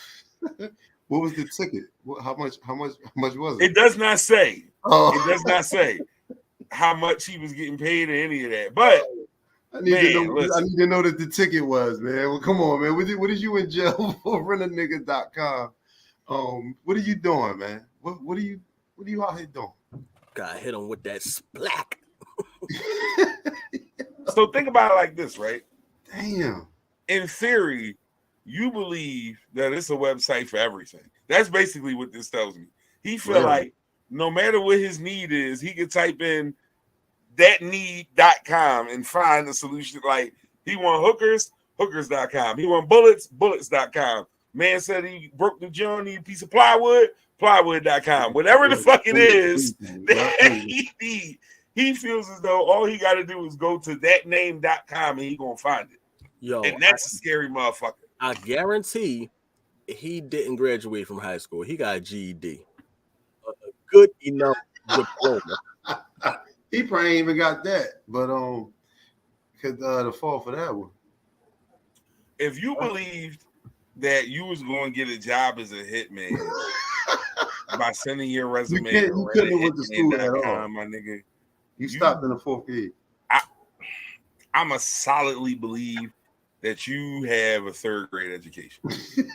what was the ticket? How much was it? It does not say. Oh. It does not say how much he was getting paid or any of that. But I need to know that the ticket was, man. Well, come on, man. What did you in jail for? Rentanigga.com. What are you doing, man? What are you out here doing? Gotta hit him with that splack. So think about it like this, right? Damn. In theory, you believe that it's a website for everything. That's basically what this tells me. He feel like no matter what his need is, he can type in thatneed.com and find the solution. Like he want hookers, hookers.com. He want bullets, bullets.com. Man said he broke the joint, need a piece of plywood, plywood.com. Whatever the fuck it is that he need, he feels as though all he got to do is go to thatname.com and he gonna find it. Yo, and that's a scary motherfucker. I guarantee he didn't graduate from high school. He got a GED. A good enough diploma. He probably ain't even got that, but could the fall for that one. If you believed that you was going to get a job as a hitman by sending your resume, you couldn't have went to school at all, my nigga. You stopped in the fourth grade. I'ma solidly believe that you have a third grade education.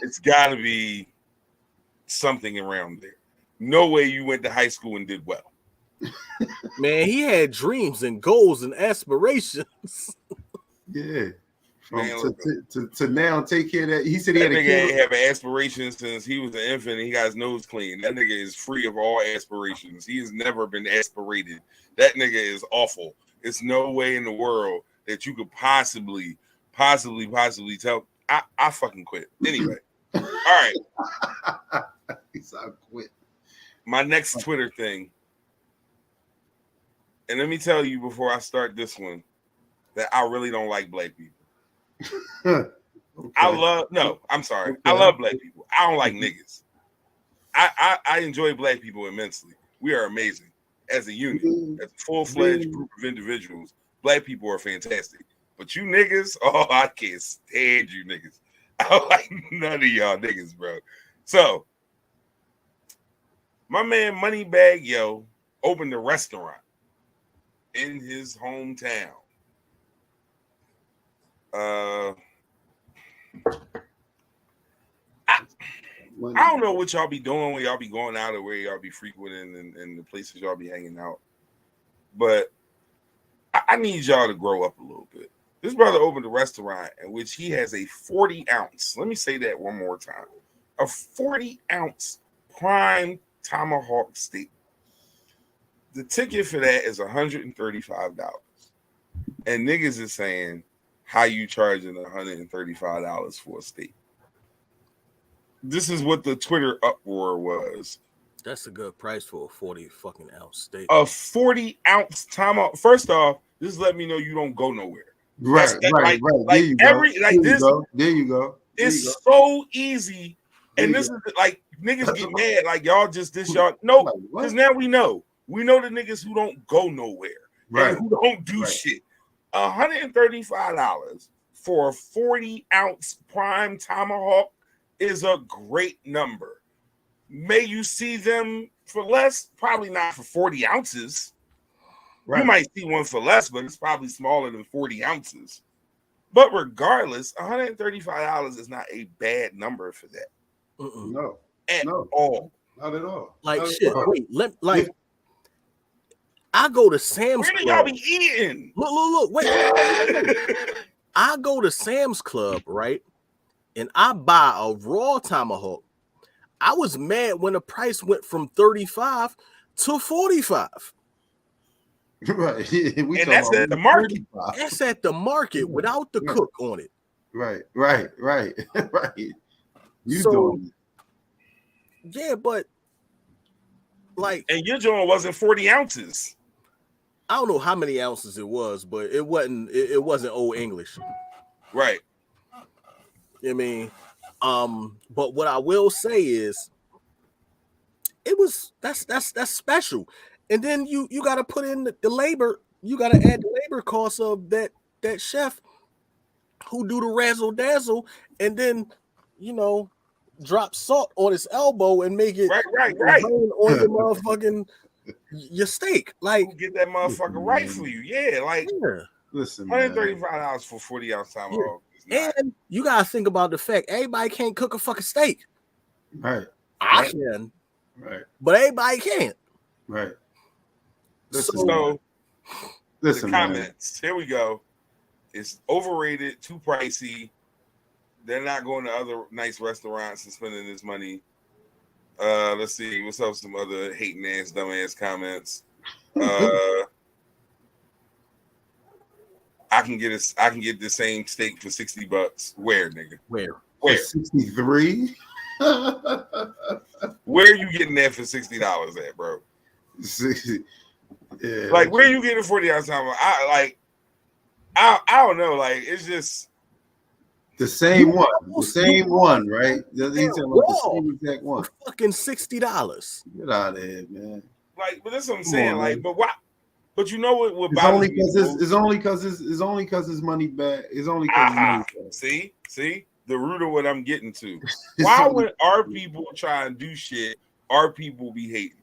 It's got to be something around there. No way you went to high school and did well. Man, he had dreams and goals and aspirations. Yeah. To now take care of that. He said he had a nigga kid. ain't having aspirations since he was an infant and he got his nose clean. That nigga is free of all aspirations. He has never been aspirated. That nigga is awful. It's no way in the world that you could possibly tell. I fucking quit. Anyway. All right. I quit. My next Twitter thing. And let me tell you before I start this one that I really don't like black people. Okay. I love black people. I don't like niggas. I enjoy black people immensely. We are amazing as a unit, as a full-fledged group of individuals. Black people are fantastic. But you niggas, I can't stand you niggas. I don't like none of y'all niggas, bro. So, my man Moneybag Yo opened a restaurant in his hometown. I don't know what y'all be doing when y'all be going out or where y'all be frequenting and the places y'all be hanging out, but I need y'all to grow up a little bit. This brother opened a restaurant in which he has a 40-ounce. Let me say that one more time. A 40-ounce prime tomahawk steak. The ticket for that is $135. And niggas is saying, how you charging $135 for a steak? This is what the Twitter uproar was. That's a good price for a 40 fucking ounce steak. A 40-ounce tomahawk. First off, this let me know you don't go nowhere. Right. Like there you go. There you go. It's so easy. And this is like niggas get mad, like y'all just this y'all. No, because now we know. We know the niggas who don't go nowhere. Right. And who don't do shit. $135 for a 40-ounce prime tomahawk is a great number. May you see them for less? Probably not for 40 ounces. Right. You might see one for less, but it's probably smaller than 40 ounces. But regardless, $135 is not a bad number for that. No. At all. Not at all. Like not shit. Wait, I go to Sam's Club. Where do y'all be eating? Look, wait. I go to Sam's Club, right? And I buy a raw tomahawk. I was mad when the price went from 35 to 45. Right. And that's at the market. That's at the market without the cook on it. Right. You doing it. Yeah, but like, and your joint wasn't 40 ounces. I don't know how many ounces it was, but it wasn't old English. Right. I mean, but what I will say is that's special. And then you got to put in the labor. You got to add the labor costs of that chef who do the razzle dazzle, and then drop salt on his elbow and make it right on your motherfucking your steak. Like, get that motherfucker right for you. Yeah, like listen, $135 for 40-ounce tomahawk. And you gotta think about the fact everybody can't cook a fucking steak. Right. I can. Right. But everybody can't. Right. So listen, the comments. Here we go. It's overrated, too pricey. They're not going to other nice restaurants and spending this money. Let's see. What's up? Some other hating ass, dumb ass comments. I can get the same steak for $60. Where, nigga? Where? 63? Where are you getting that for $60 at, bro? 60. Yeah. Like, where are you getting 40 ounce time? I don't know. Like, it's just the same one. The same one, right? The same exact one. Fucking $60. Get out of here, man. Like, but that's what I'm saying. Like, but why? But you know what? It's only because it's money back. It's only because it's money back. See the root of what I'm getting to. Why when our people try and do shit, our people be hating?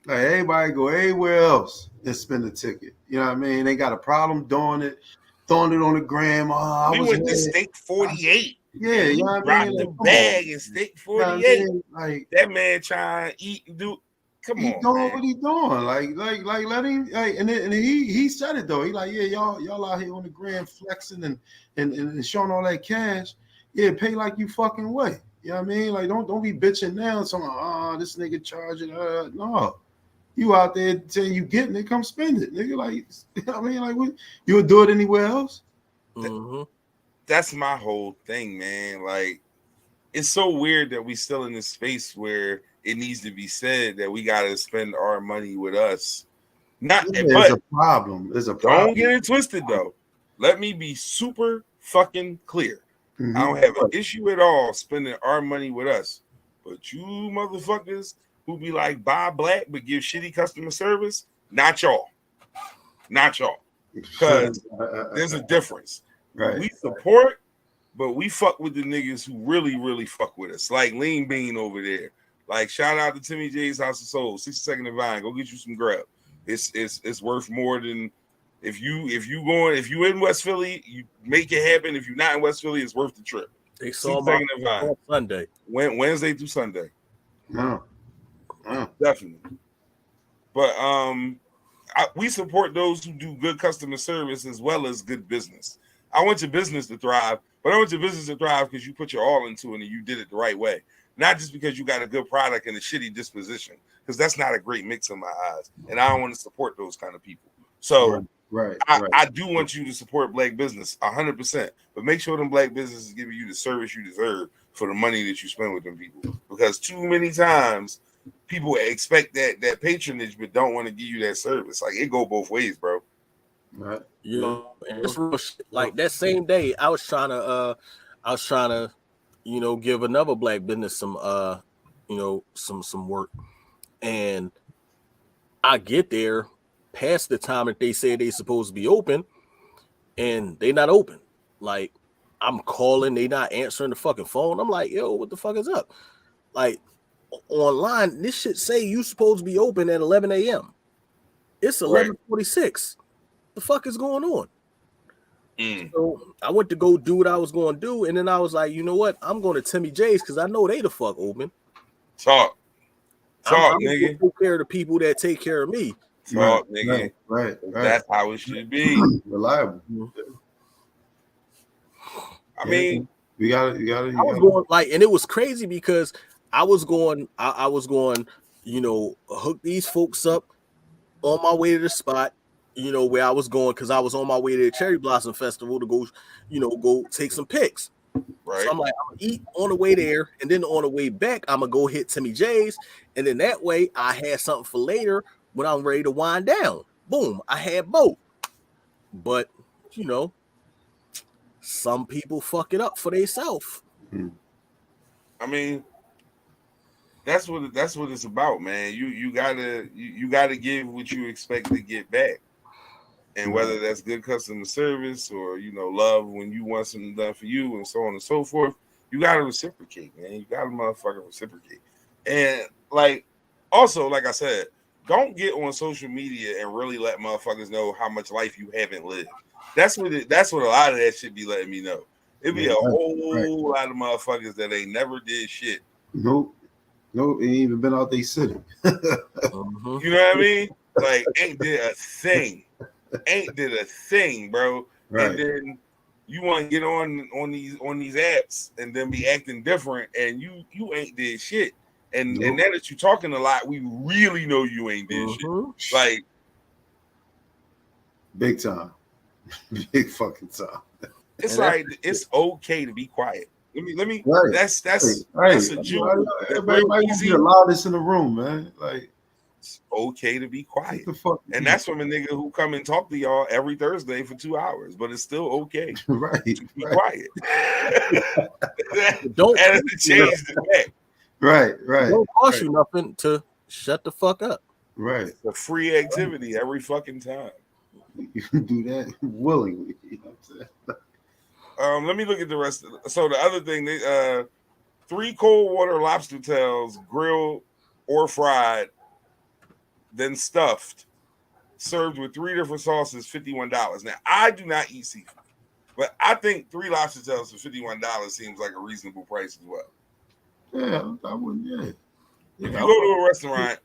Like, everybody go anywhere else and spend a ticket. You know what I mean? They got a problem doing it, throwing it on the gram. We went to steak 48. Yeah, you know what I mean? Dropped the bag and steak 48. You know what I mean? Like, that man trying to eat and do. Come on, doing what he doing. Like let him. Like, and he said it though. He like, yeah, y'all out here on the gram flexing and showing all that cash. Yeah, pay like you fucking way. You know what I mean? Like, don't be bitching now. So this nigga charging. No, you out there saying you getting it, come spend it, nigga. Like, you know what I mean? Like, what, you would do it anywhere else? Mm-hmm. That's my whole thing, man. Like, it's so weird that we still in this space where it needs to be said that we gotta spend our money with us. There's a problem. There's a problem. Don't get it twisted though. Let me be super fucking clear. Mm-hmm. I don't have an issue at all spending our money with us. But you motherfuckers who be like buy black but give shitty customer service, not y'all. Not y'all. Because there's a difference. Right. We support, but we fuck with the niggas who really, really fuck with us. Like Lean Bean over there. Like, shout out to Timmy J's House of Soul, 62nd and Vine. Go get you some grub. It's worth more than if you in West Philly, you make it happen. If you're not in West Philly, it's worth the trip. They saw my on Sunday. Wednesday through Sunday. No. Definitely. But we support those who do good customer service as well as good business. I want your business to thrive, but I want your business to thrive because you put your all into it and you did it the right way. Not just because you got a good product and a shitty disposition, because that's not a great mix in my eyes. And I don't want to support those kind of people. So I do want you to support black business 100%, but make sure them black businesses give you the service you deserve for the money that you spend with them people. Because too many times people expect that patronage, but don't want to give you that service. Like, it go both ways, bro. Right. You know, it's real shit. Like that same day, I was trying to, you know, give another black business some, you know, some work, and I get there past the time that they say they supposed to be open, and they not open. Like, I'm calling, they not answering the fucking phone. I'm like, yo, what the fuck is up? Like, online, this shit say you supposed to be open at 11 a.m. It's 11:46. The fuck is going on? So I went to go do what I was going to do, and then I was like, you know what? I'm going to Timmy J's because I know they the fuck open. Talk, I'm nigga. Take care of the people that take care of me. Talk, nigga. Right. That's how it should be. Reliable. I mean, you got it. I was going like, and it was crazy because I was going, you know, hook these folks up on my way to the spot. You know, where I was going, because I was on my way to the Cherry Blossom Festival to go, you know, go take some pics. Right. So I'm like, I'm gonna eat on the way there, and then on the way back, I'm gonna go hit Timmy J's, and then that way I had something for later when I'm ready to wind down. Boom, I had both. But you know, some people fuck it up for themselves. I mean, that's what it's about, man. You gotta give what you expect to get back. And whether that's good customer service or, you know, love when you want something done for you and so on and so forth, you got to reciprocate, man. You got to motherfucking reciprocate. And, like, also, like I said, don't get on social media and really let motherfuckers know how much life you haven't lived. That's what a lot of that shit be letting me know. It be a whole lot of motherfuckers that ain't never did shit. Nope, ain't even been out they city. You know what I mean? Like, ain't did a thing. Ain't did a thing, bro. Right. And then you want to get on these apps and then be acting different, and you ain't did shit. And now that you're talking a lot, we really know you ain't did shit. Like, big time, big fucking time. It's like it's okay to be quiet. Let me. Right. That's a Jew. Everybody be the loudest in the room, man. Like. It's okay to be quiet. And that's from a nigga who come and talk to y'all every Thursday for 2 hours, but it's still okay to be quiet. Don't change the back. Right. Don't cost you nothing to shut the fuck up. Right. It's a free activity every fucking time. You can do that willingly. You know what I'm saying? Let me look at the rest of it. So the other thing, 3 cold water lobster tails, grilled or fried, then stuffed, served with 3 different sauces, $51. Now, I do not eat seafood, but I think 3 lobster tails for $51 seems like a reasonable price as well. Yeah, I wouldn't. Yeah. If you go to a restaurant,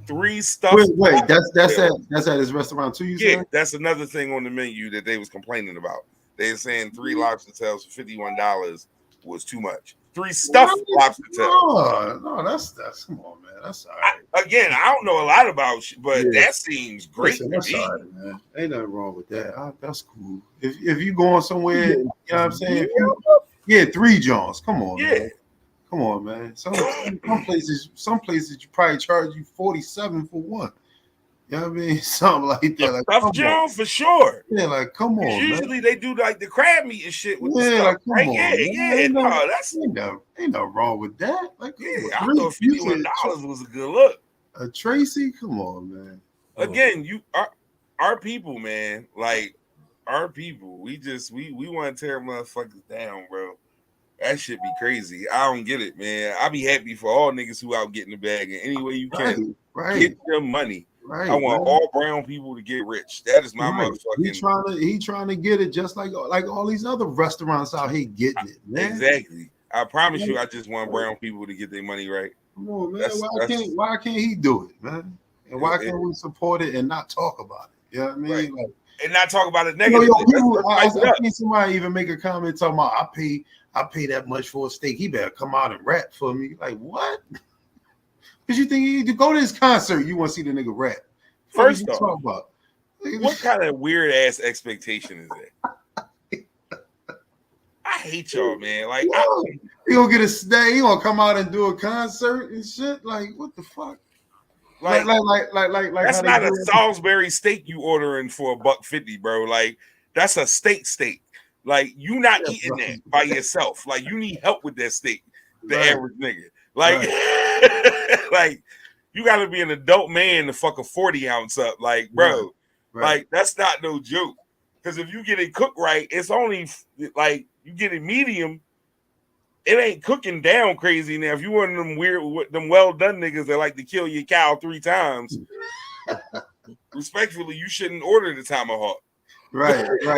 3 stuffed. Wait, that's at his restaurant too. You said? That's another thing on the menu that they was complaining about. They're saying 3 lobster tails for $51 was too much. 3 stuffed lobster tails. No, that's come on, man. That's all right. Again, I don't know a lot about shit, but that seems great. That's all right, man. Ain't nothing wrong with that. That's cool. If you going somewhere, you know what I'm saying? 3 Johns. Come on, man. Come on, man. Some places you probably charge you $47 for one. You know what I mean? Something like that. Like, Stuffed John for sure. Yeah, like come on. Usually they do like the crab meat and shit with the stuff. Like, come right? on, ain't no wrong with that. Like, I thought $51 was a good look. Tracy, come on, man. Again, our people, man. Like our people, we want to tear motherfuckers down, bro. That shit be crazy. I don't get it, man. I be happy for all niggas who out getting the bag in any way you can. Get your money. Right. I want all brown people to get rich. That is my motherfucking. He trying to get it just like all these other restaurants out here getting it, man. Exactly. I promise you, I just want brown people to get their money right. Come on, man. Why can't he do it, man? And why can't we support it and not talk about it? You know what I mean? Right. Like, and not talk about it negatively. I seen somebody even make a comment talking about I pay that much for a steak. He better come out and rap for me. Like, what? Because you think you go to this concert, you want to see the nigga rap. First off, what kind of weird ass expectation is that? I hate y'all, man. Like, he gonna get a stay. He gonna come out and do a concert and shit. Like, what the fuck? Like that's not a Salisbury steak you ordering for $1.50, bro. Like, that's a steak. Like, you not eating that by yourself. Like, you need help with that steak. The average nigga. Like, like, you got to be an adult man to fuck a 40 ounce up. Like, bro, like, that's not no joke. Because if you get it cooked right, it's only like you get it medium. It ain't cooking down crazy. Now, if you one of them weird, them well done niggas that like to kill your cow 3 times, respectfully, you shouldn't order the tomahawk. Right. Yeah.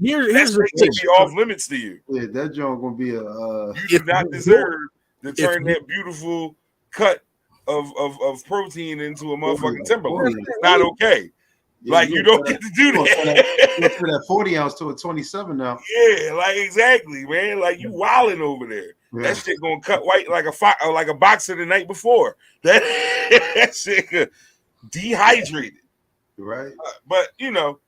Here's the thing. Be off limits to you. Yeah, that joint gonna be a. You do not deserve to turn that beautiful cut of protein into a motherfucking Timberland. It's not okay. Yeah, like, you don't get to do that. For that 40 ounce to a 27 now. Yeah, like, exactly, man. Like, you wilding over there. Yeah. That shit gonna cut white like a boxer the night before. That shit dehydrated. Right. But you know,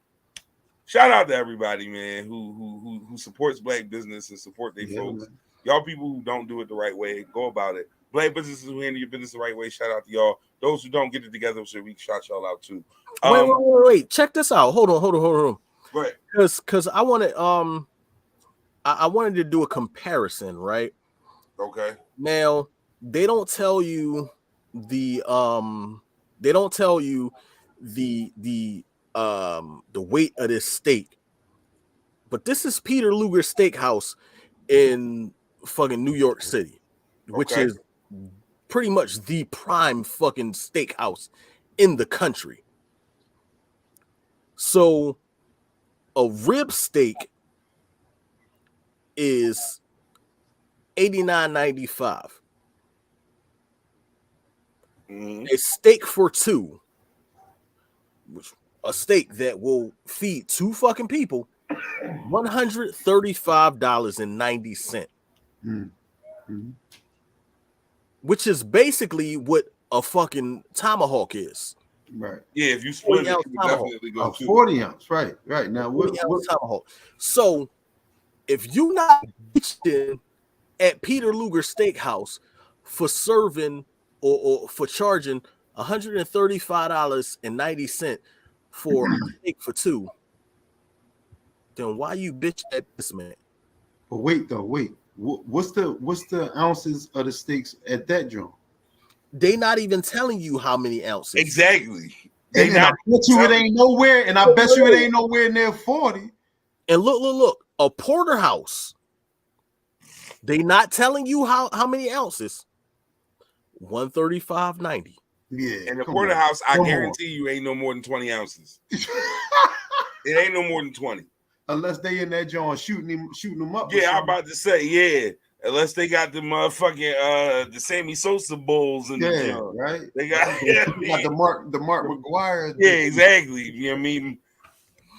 shout out to everybody, man, who supports black business and support their folks. Man. Y'all people who don't do it the right way, go about it. Black businesses who handle your business the right way, shout out to y'all. Those who don't get it together, we shout y'all out too. Wait. Check this out. Hold on. Go ahead. Because I wanted I wanted to do a comparison, right? Okay. Now, they don't tell you the weight of this steak. But this is Peter Luger Steakhouse in fucking New York City, which is pretty much the prime fucking steakhouse in the country. So a rib steak is $89.95. A steak for two, which a steak that will feed 2 fucking people, $135.90. Which is basically what a fucking tomahawk is. Right. Yeah, if you split it, you definitely go 40 ounce. Right. Now, what tomahawk? So, if you not bitching at Peter Luger Steakhouse for serving or for charging $135.90 for a steak for 2, then why you bitch at this man? But wait. What's the ounces of the steaks at that joint? They not even telling you how many ounces. Exactly. I bet you it ain't nowhere, and I bet you it ain't nowhere near 40. And look, a porterhouse. They not telling you how many ounces. $135.90. Yeah. And the porterhouse, I guarantee you ain't no more than 20 ounces. It ain't no more than 20. Unless they in that joint shooting them up. Yeah, I'm about to say, yeah. Unless they got the motherfucking the Sammy Sosa Bulls in the joint. Right. They got, got the Mark McGuire. Yeah, exactly. You know what I mean?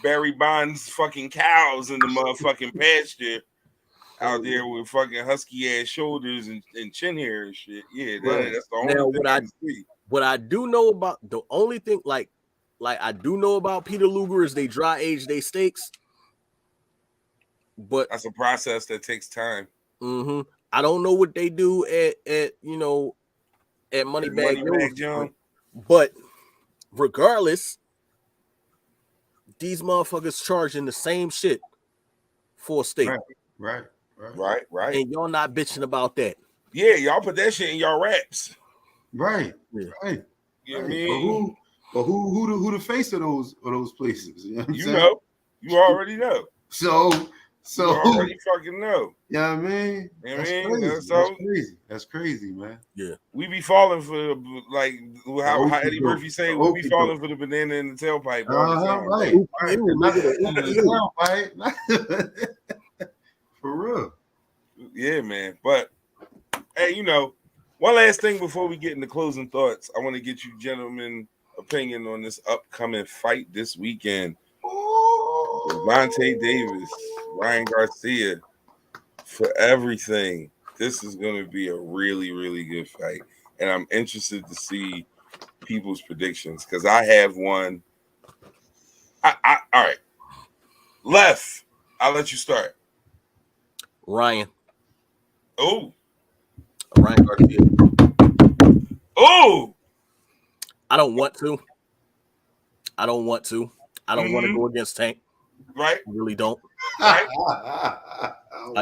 Barry Bonds fucking cows in the motherfucking pasture out there with fucking husky ass shoulders and chin hair and shit. Yeah, that's the only thing I see. What I do know about the only thing like I do know about Peter Luger is they dry age their steaks. But that's a process that takes time. I don't know what they do at Moneybag Joe. But regardless, these motherfuckers charging the same shit for a steak. Right. And y'all not bitching about that. Yeah, y'all put that shit in y'all raps. Right. You know what I mean? But who the face of those places? You know, you already know. So So you already fucking know. Yeah, you know what I mean, That's crazy. That's crazy, man. Yeah, we be falling for like how Eddie Murphy say we be falling for the banana in the tailpipe all the time. Right. For real. Yeah, man. But hey, you know, one last thing before we get into closing thoughts, I want to get you gentlemen' opinion on this upcoming fight this weekend. Gervonta Davis, Ryan Garcia, for everything. This is going to be a really, really good fight. And I'm interested to see people's predictions because I have one. All right. Left, I'll let you start. Ryan. Oh. Ryan Garcia. Oh. I don't want to. I don't want to go against Tank. Right. I really don't. Right. I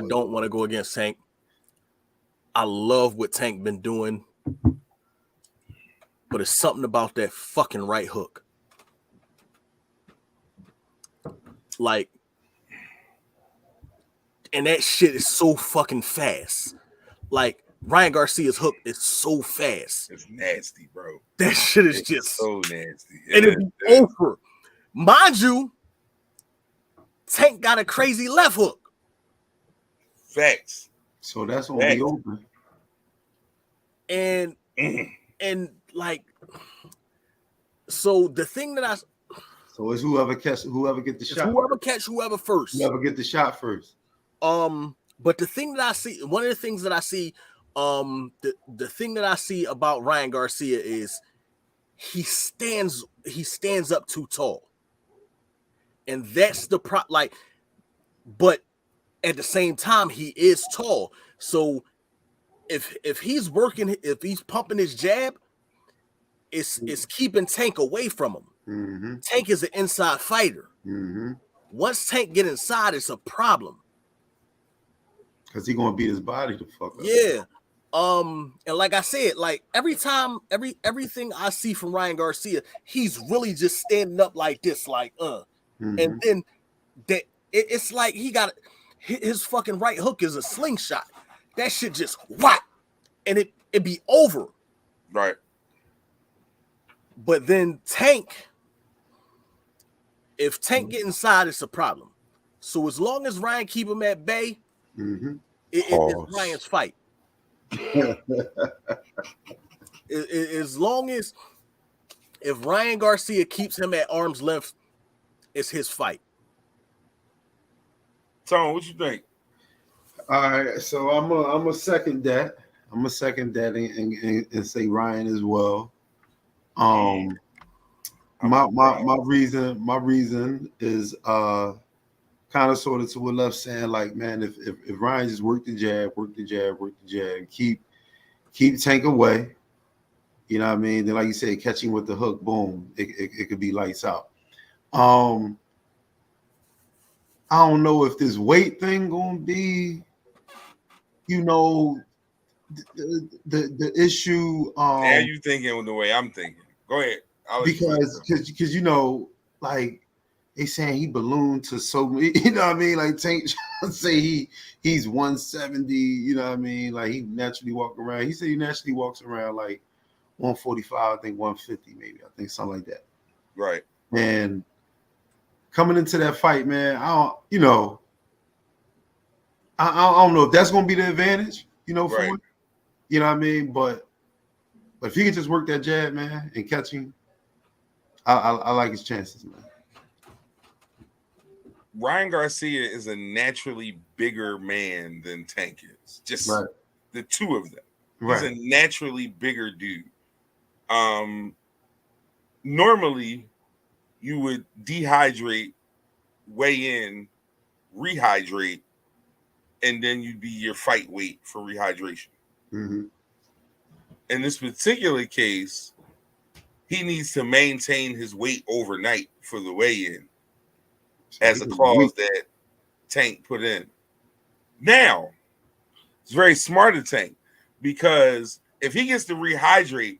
don't want to go against Tank. I love what Tank been doing, but it's something about that fucking right hook. Like, and that shit is so fucking fast. Like, Ryan Garcia's hook is so fast. It's nasty, bro. That shit is just so nasty. And it's over. Mind you, Tank got a crazy left hook. Facts. So that's gonna be open. And like, so the thing that so it's whoever get the shot. Whoever first. Whoever get the shot first. But the thing that I see, one of the things that I see, the thing that I see about Ryan Garcia is he stands up too tall. And that's the but at the same time, he is tall. So if he's working, if he's pumping his jab, it's keeping Tank away from him. Mm-hmm. Tank is an inside fighter. Mm-hmm. Once Tank get inside, it's a problem. Because he's gonna beat his body to fuck up. Yeah. And like I said, like everything I see from Ryan Garcia, he's really just standing up like this, like Mm-hmm. and then it's like he got his fucking right hook is a slingshot. That shit just whack, and it be over. Right. But then Tank, if Tank get inside, it's a problem. So as long as Ryan keep him at bay, mm-hmm. It's Ryan's fight. As long as if Ryan Garcia keeps him at arm's length, it's his fight. Tone, what you think? All right, so I'm a second that. I'm a second that and say Ryan as well. My reason is kind of sort of to what Left's saying, like, man, if Ryan just work the jab, keep Tank away, you know what I mean? Then like you say, catching with the hook, boom, it could be lights out. I don't know if this weight thing gonna be, you know, the issue. Yeah, you thinking the way I'm thinking. Go ahead. Because you know, like they saying he ballooned to so many, you know what I mean? Like Tank say he's 170, you know what I mean? Like he naturally walk around. He said he naturally walks around like 145, I think 150 maybe. I think something like that. Right. And coming into that fight, man, I don't know if that's gonna be the advantage, you know, for him. You know what I mean? But if he can just work that jab, man, and catch him, I like his chances, man. Ryan Garcia is a naturally bigger man than Tank is. Just the two of them. He's a naturally bigger dude. Normally, you would dehydrate, weigh in, rehydrate, and then you'd be your fight weight for rehydration. Mm-hmm. In this particular case, he needs to maintain his weight overnight for the weigh-in, as a clause that Tank put in. Now, it's very smart of Tank, because if he gets to rehydrate,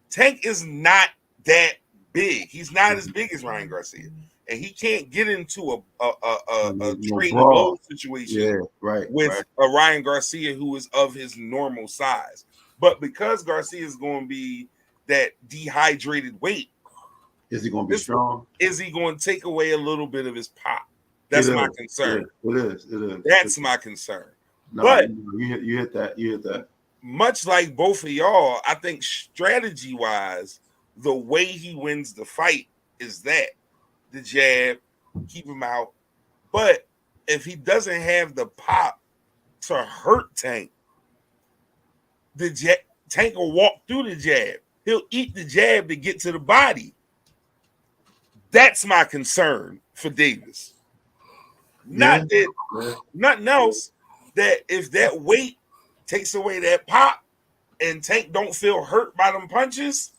Tank is not that big. He's not as big as Ryan Garcia. and he can't get into a trading brawl. blow situation with a Ryan Garcia who is of his normal size. But because Garcia is going to be that dehydrated weight, is he going to be strong? Is he going to take away a little bit of his pop? That's my concern. It is. That's my concern. No, but you hit that. You hit that. Much like both of y'all, I think strategy-wise, the way he wins the fight is that the jab, keep him out. But if he doesn't have the pop to hurt Tank, Tank will walk through the jab. He'll eat the jab to get to the body. That's my concern for Davis. Nothing else. That if that weight takes away that pop and Tank don't feel hurt by them punches.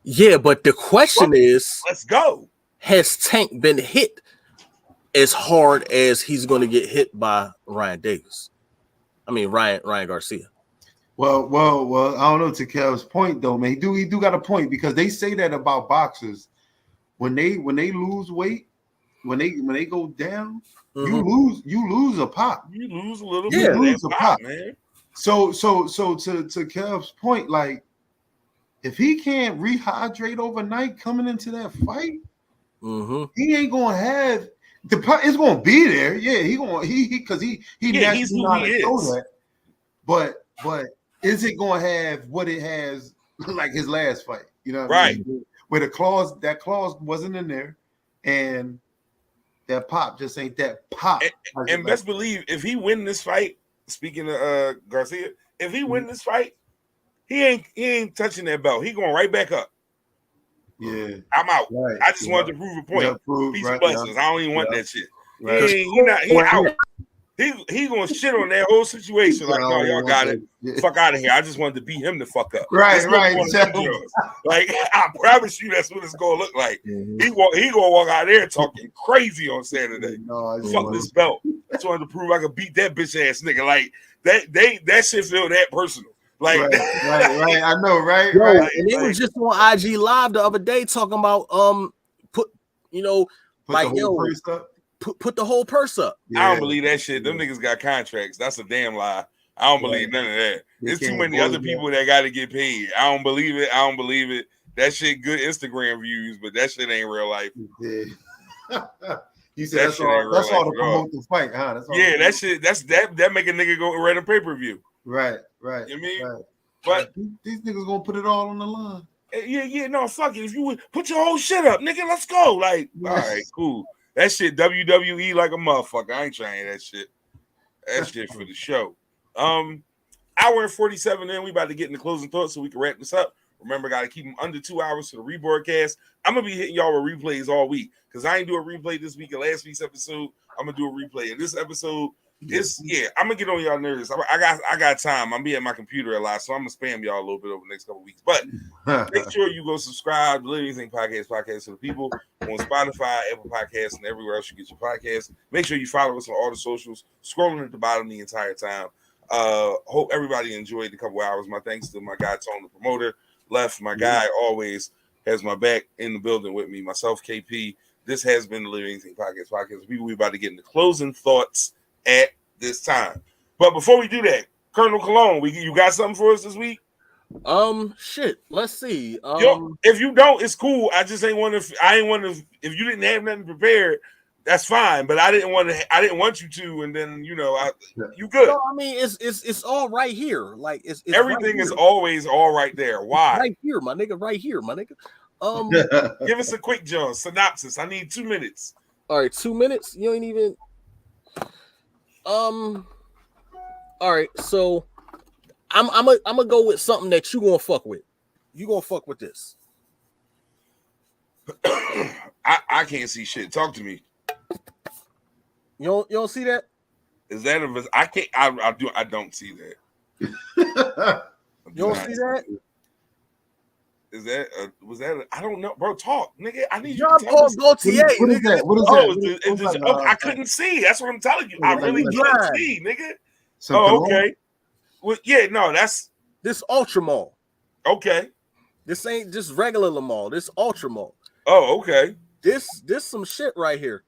Yeah, but the question is, let's go. Has Tank been hit as hard as he's going to get hit by Ryan Davis? I mean, Ryan Garcia. Well, I don't know, to Kel's point though, man. He do got a point, because they say that about boxers. When they lose weight, when they go down, you lose a pop. You lose a little bit. You lose a pop, man. So to Kel's point, like, if he can't rehydrate overnight coming into that fight, he ain't gonna have the pop. It's gonna be there. Yeah, he's who he is. That. But is it gonna have what it has like his last fight? You know, what I mean? Where that clause wasn't in there, and that pop just ain't that pop. And best believe, if he win this fight, speaking of Garcia, if he win this fight, he ain't touching that belt. He going right back up. Yeah, I'm out. Right. I just wanted to prove a point. Peace and blessings. I don't even want that shit. Right. He out. He gonna shit on that whole situation. Like, no, y'all got it. Fuck out of here. I just wanted to beat him the fuck up. Right. Like, I promise you, that's what it's gonna look like. He gonna walk out there talking crazy on Saturday. Fuck this belt. I just wanted to prove I could beat that bitch ass nigga. Like that shit feel that personal. Like right. I know, right? Yo, right. And they was just on IG Live the other day talking about put the whole purse up. Yeah. I don't believe that shit. Them niggas got contracts. That's a damn lie. I don't believe none of that. There's too many other people that got to get paid. I don't believe it. That shit good Instagram views, but that shit ain't real life. Yeah. You said that's all to promote the fight, huh? That shit. That make a nigga go rent a pay-per-view. Right. You know what I mean? Right. But these niggas gonna put it all on the line. Yeah, no, fuck it. If you would put your whole shit up, nigga, let's go. Like, all right, cool. That shit WWE like a motherfucker. I ain't trying that shit. That shit for the show. Hour and 47 in. We about to get into closing thoughts so we can wrap this up. Remember, got to keep them under 2 hours for the rebroadcast. I'm going to be hitting y'all with replays all week because I ain't do a replay this week of last week's episode. I'm going to do a replay. And this episode, I'm going to get on y'all nerves. I got time. I'm be at my computer a lot, so I'm going to spam y'all a little bit over the next couple of weeks. But make sure you go subscribe to Literally Anything Podcast to the people on Spotify, Apple Podcasts, and everywhere else you get your podcasts. Make sure you follow us on all the socials, scrolling at the bottom the entire time. Hope everybody enjoyed the couple hours. My thanks to my guy, Tone, the promoter. Left, my guy always has my back in the building with me. Myself, KP. This has been the Literally Anything Podcast. We about to get into closing thoughts at this time. But before we do that, Colonel Cologne, you got something for us this week? Shit. Let's see. Yo, if you don't, it's cool. I just ain't want to. If you didn't have nothing prepared, that's fine. But I didn't want you to. And then you good. No, I mean it's all right here. Like it's everything right is always all right there. Why? Right here, my nigga. Right here, my nigga. Give us a quick synopsis. I need 2 minutes. All right, 2 minutes. You ain't even. All right, so I'm gonna go with something that you gonna fuck with. You gonna fuck with this? I can't see shit. Talk to me. You don't see that? Is that I can't. I don't see that. You don't see that? Is that was that? I don't know, bro. Talk, nigga. I need John Paul Gaultier. What is that? I couldn't see. That's what I'm telling you. I really couldn't see, nigga. Okay. Well, yeah, no, that's this Ultra Mall. Okay. This ain't just regular Lamar. This Ultra Mall. Oh, okay. This some shit right here.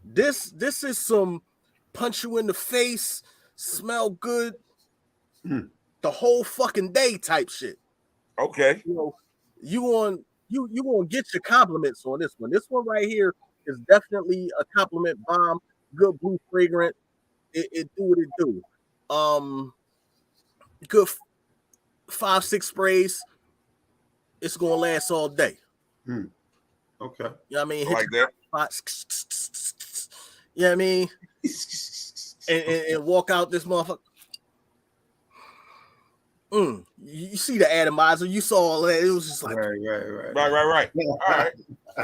This is some punch you in the face, smell good, the whole fucking day type shit. Okay. You know, you gonna get your compliments on this one. This one right here is definitely a compliment bomb. Good blue fragrant. It do what it do. Good 5-6 sprays. It's gonna last all day. Okay. You know what I mean? I like that. You know what I mean? and walk out this motherfucker. You see the atomizer, you saw all that. It was just like right. All right.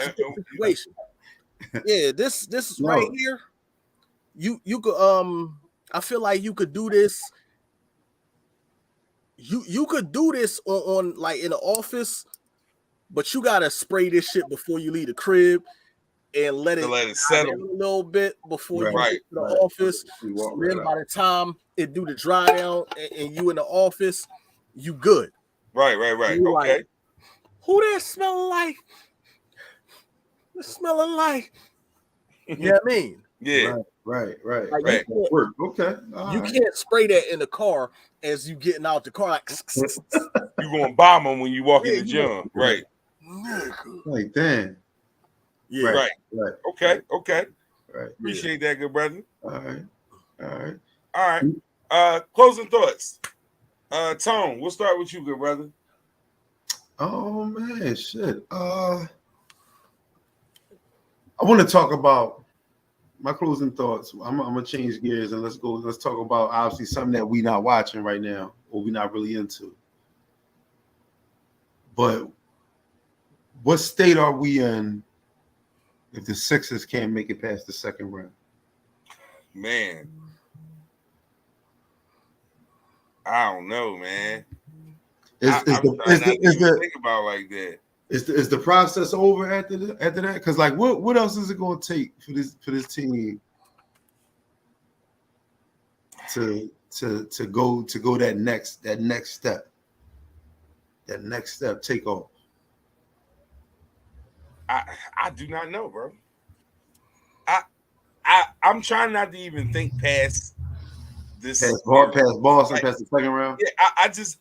Situation. Yeah, this right here. You could I feel like you could do this. You could do this on like in the office, but you gotta spray this shit before you leave the crib and let it settle a little bit before you right. get to the office. So then by the time it do the dry down and you in the office, you good. Right. You okay. Like, who that smelling like? It's smelling like. You know what I mean? Yeah. Right. Like, Okay. You can't spray that in the car as you getting out the car. Like You gonna bomb them when you walk in the gym, right? Like damn. Yeah. Right. Okay. Right. Appreciate that, good brother. All right. Closing thoughts. Tone, we'll start with you, good brother. Oh man, shit. I want to talk about my closing thoughts. I'm gonna change gears and let's talk about obviously something that we not watching right now or we not really into. But what state are we in if the Sixers can't make it past the second round? Man, I don't know, man. I'm trying not to even think about like that. Is the process over after that? Because like, what else is it going to take for this team to go that next step, take off? I do not know, bro. I'm trying not to even think past this. Past Boston, past the second round. Yeah,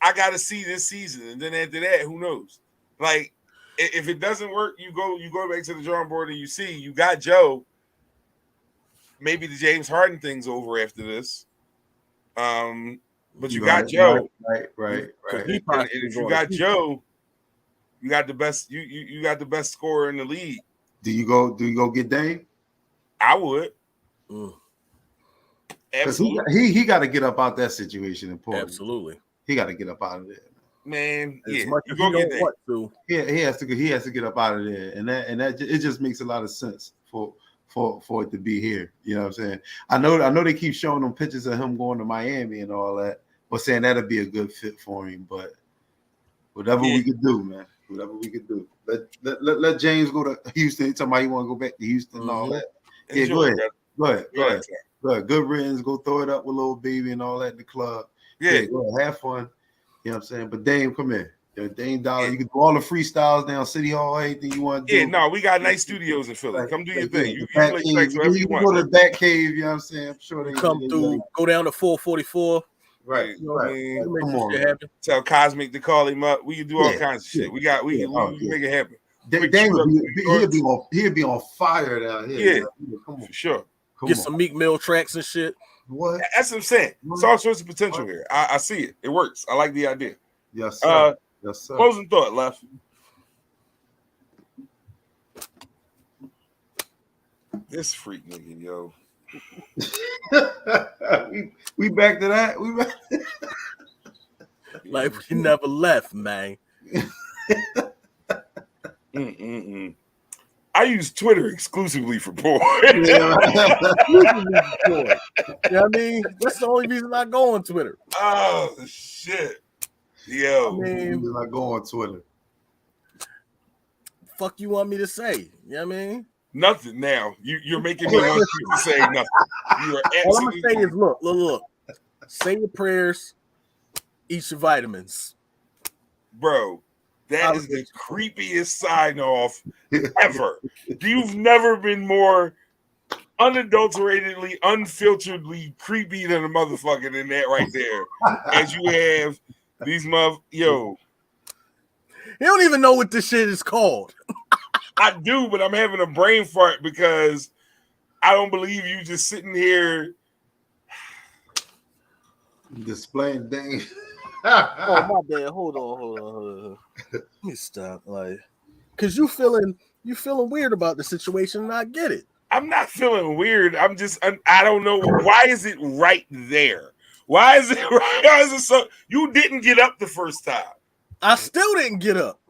I got to see this season, and then after that, who knows? Like, if it doesn't work, you go back to the drawing board and you see you got Joe. Maybe the James Harden thing's over after this. But you got Joe. Right. And if you got Joe, you got the best. You got the best scorer in the league. Do you go get Dame? I would. Absolutely. He got to get up out that situation in Portland. Absolutely. He got to get up out of there. Man, as much as you don't want to. Yeah, he has to get up out of there, and that it just makes a lot of sense for it to be here. You know what I'm saying? I know they keep showing them pictures of him going to Miami and all that, but saying that'd be a good fit for him. But whatever we could do, man, whatever we could do. Let James go to Houston. He talking about he want to go back to Houston and all that. Yeah, go ahead. Good riddance. Go throw it up with little baby and all that in the club. Yeah, go ahead, have fun. You know what I'm saying? But Dame, come here. Dame Dollar, you can do all the freestyles down City Hall, anything you want to do. Yeah, no, we got nice studios in Philly. Come do your thing. You play whatever you want. Go to the back cave, you know what I'm saying? I'm sure they come through, go down to 444. Right. You know what I mean? Come on. Tell Cosmic to call him up. We can do all kinds of shit. We can make it happen. Dame he'd be on fire down here. Yeah, come on. For sure. Get some Meek Mill tracks and shit. What? That's what I'm saying. It's all sorts of potential here. I see it. It works. I like the idea. Yes, sir. Yes, sir. Closing thought, Left. This freak nigga, yo. we back to that. We back. Like we never left, man. I use Twitter exclusively for porn. You know what I mean? That's the only reason I go on Twitter. Oh shit. Yo. I mean, I go on Twitter. Fuck you want me to say? You know what I mean? Nothing now. You're making me want you to say nothing. You are all I'm gonna say is look. Say your prayers, eat your vitamins. Bro, That is the creepiest sign off ever. You've never been more unadulteratedly, unfilteredly creepy than a motherfucker than that right there. As you have these yo. You don't even know what this shit is called. I do, but I'm having a brain fart because I don't believe you just sitting here displaying things. Oh my bad. Hold on. Let me stop. Like, cause you feeling weird about the situation, and I get it. I'm not feeling weird. I don't know. Why is it right there? Why is it right? Why is it so? You didn't get up the first time. I still didn't get up.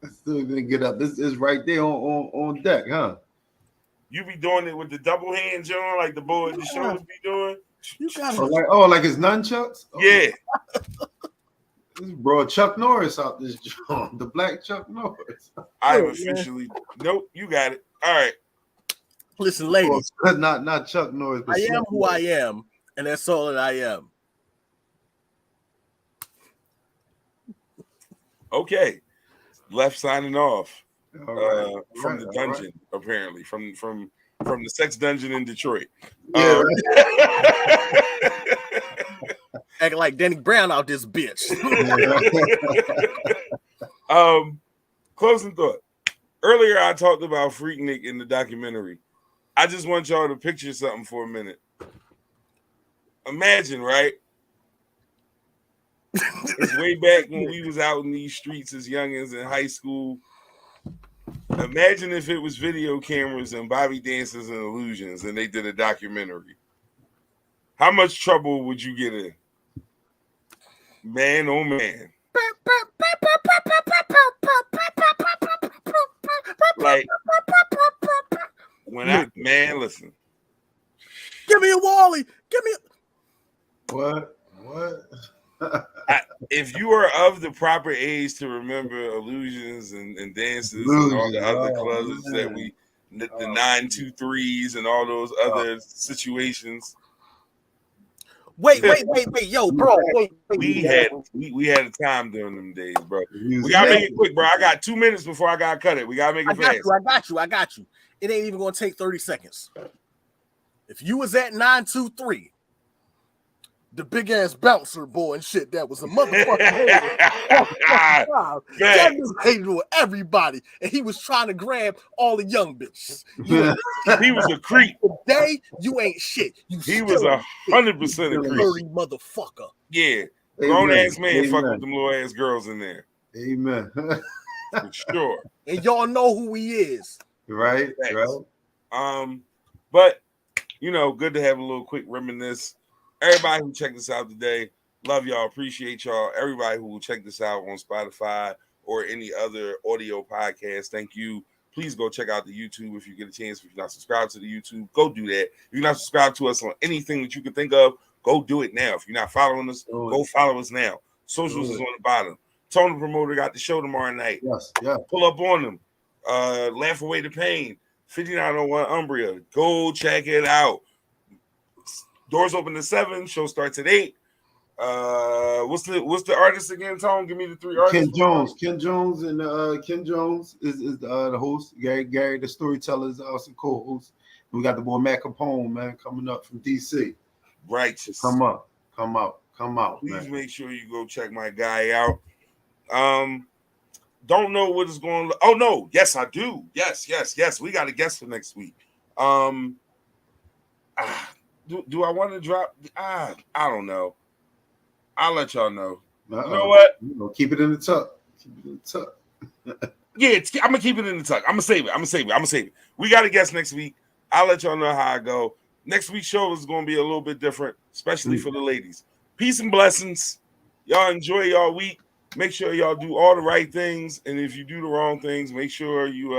This is right there on deck, huh? You be doing it with the double hand, John, like the boy at the shoulders be doing. You got it. Like it's nunchucks? Oh. Yeah. This bro Chuck Norris out this joint. The black Chuck Norris. I'm officially nope, you got it. All right. Listen, ladies. Not Chuck Norris. I am who I am, and that's all that I am. Okay. Left signing off. Right. From the dungeon, apparently. From the sex dungeon in Detroit. Yeah. Acting like Danny Brown out this bitch. Closing thought. Earlier I talked about Freaknik in the documentary. I just want y'all to picture something for a minute. Imagine, right? It's way back when we was out in these streets as youngins in high school. Imagine if it was video cameras and Bobby Dances and Illusions and they did a documentary. How much trouble would you get in? Man, oh man. Like, listen. Give me a Wally. Give me What? If you are of the proper age to remember Illusions and Dances and all the other clubs that the 923s and all those other situations. Wait, yo, bro. We had a time during them days, bro. We gotta make it quick, bro. I got 2 minutes before I gotta cut it. We gotta make it fast. I got you. It ain't even gonna take 30 seconds. If you was at 923, the big ass bouncer boy and shit, that was a motherfucking that was hating on everybody, and he was trying to grab all the young bitches. He was a creep. Today, you ain't shit. He was 100% a creep. Dirty motherfucker. Yeah, grown ass man fuck with them little ass girls in there. Amen. For sure. And y'all know who he is. Right. But good to have a little quick reminisce. Everybody who checked us out today, love y'all, appreciate y'all. Everybody who will check this out on Spotify or any other audio podcast, thank you. Please go check out the YouTube if you get a chance. If you're not subscribed to the YouTube, go do that. If you're not subscribed to us on anything that you can think of, go do it now. If you're not following us, go follow us now. Socials is on the bottom. Tony the Promoter got the show tomorrow night. Yes, yeah. Pull up on them. Laugh Away the Pain. 5901 Umbria. Go check it out. Doors open at 7. Show starts at 8. What's the artist again, Tom? Give me the 3 artists. Ken Jones. Ken Jones is the host. Gary, the storyteller, is also co-host. We got the boy Matt Capone, man, coming up from DC. Righteous. Come out. Please man. make sure you go check my guy out. Don't know what is going on. Oh no, yes, I do. Yes. We got a guest for next week. Do I want to drop? I don't know. I'll let y'all know. You know what? Keep it in the tuck. Yeah, I'm gonna keep it in the tuck. I'm gonna save it. We got a guest next week. I'll let y'all know how I go. Next week's show is gonna be a little bit different, especially for the ladies. Peace and blessings. Y'all enjoy y'all week. Make sure y'all do all the right things, and if you do the wrong things, make sure you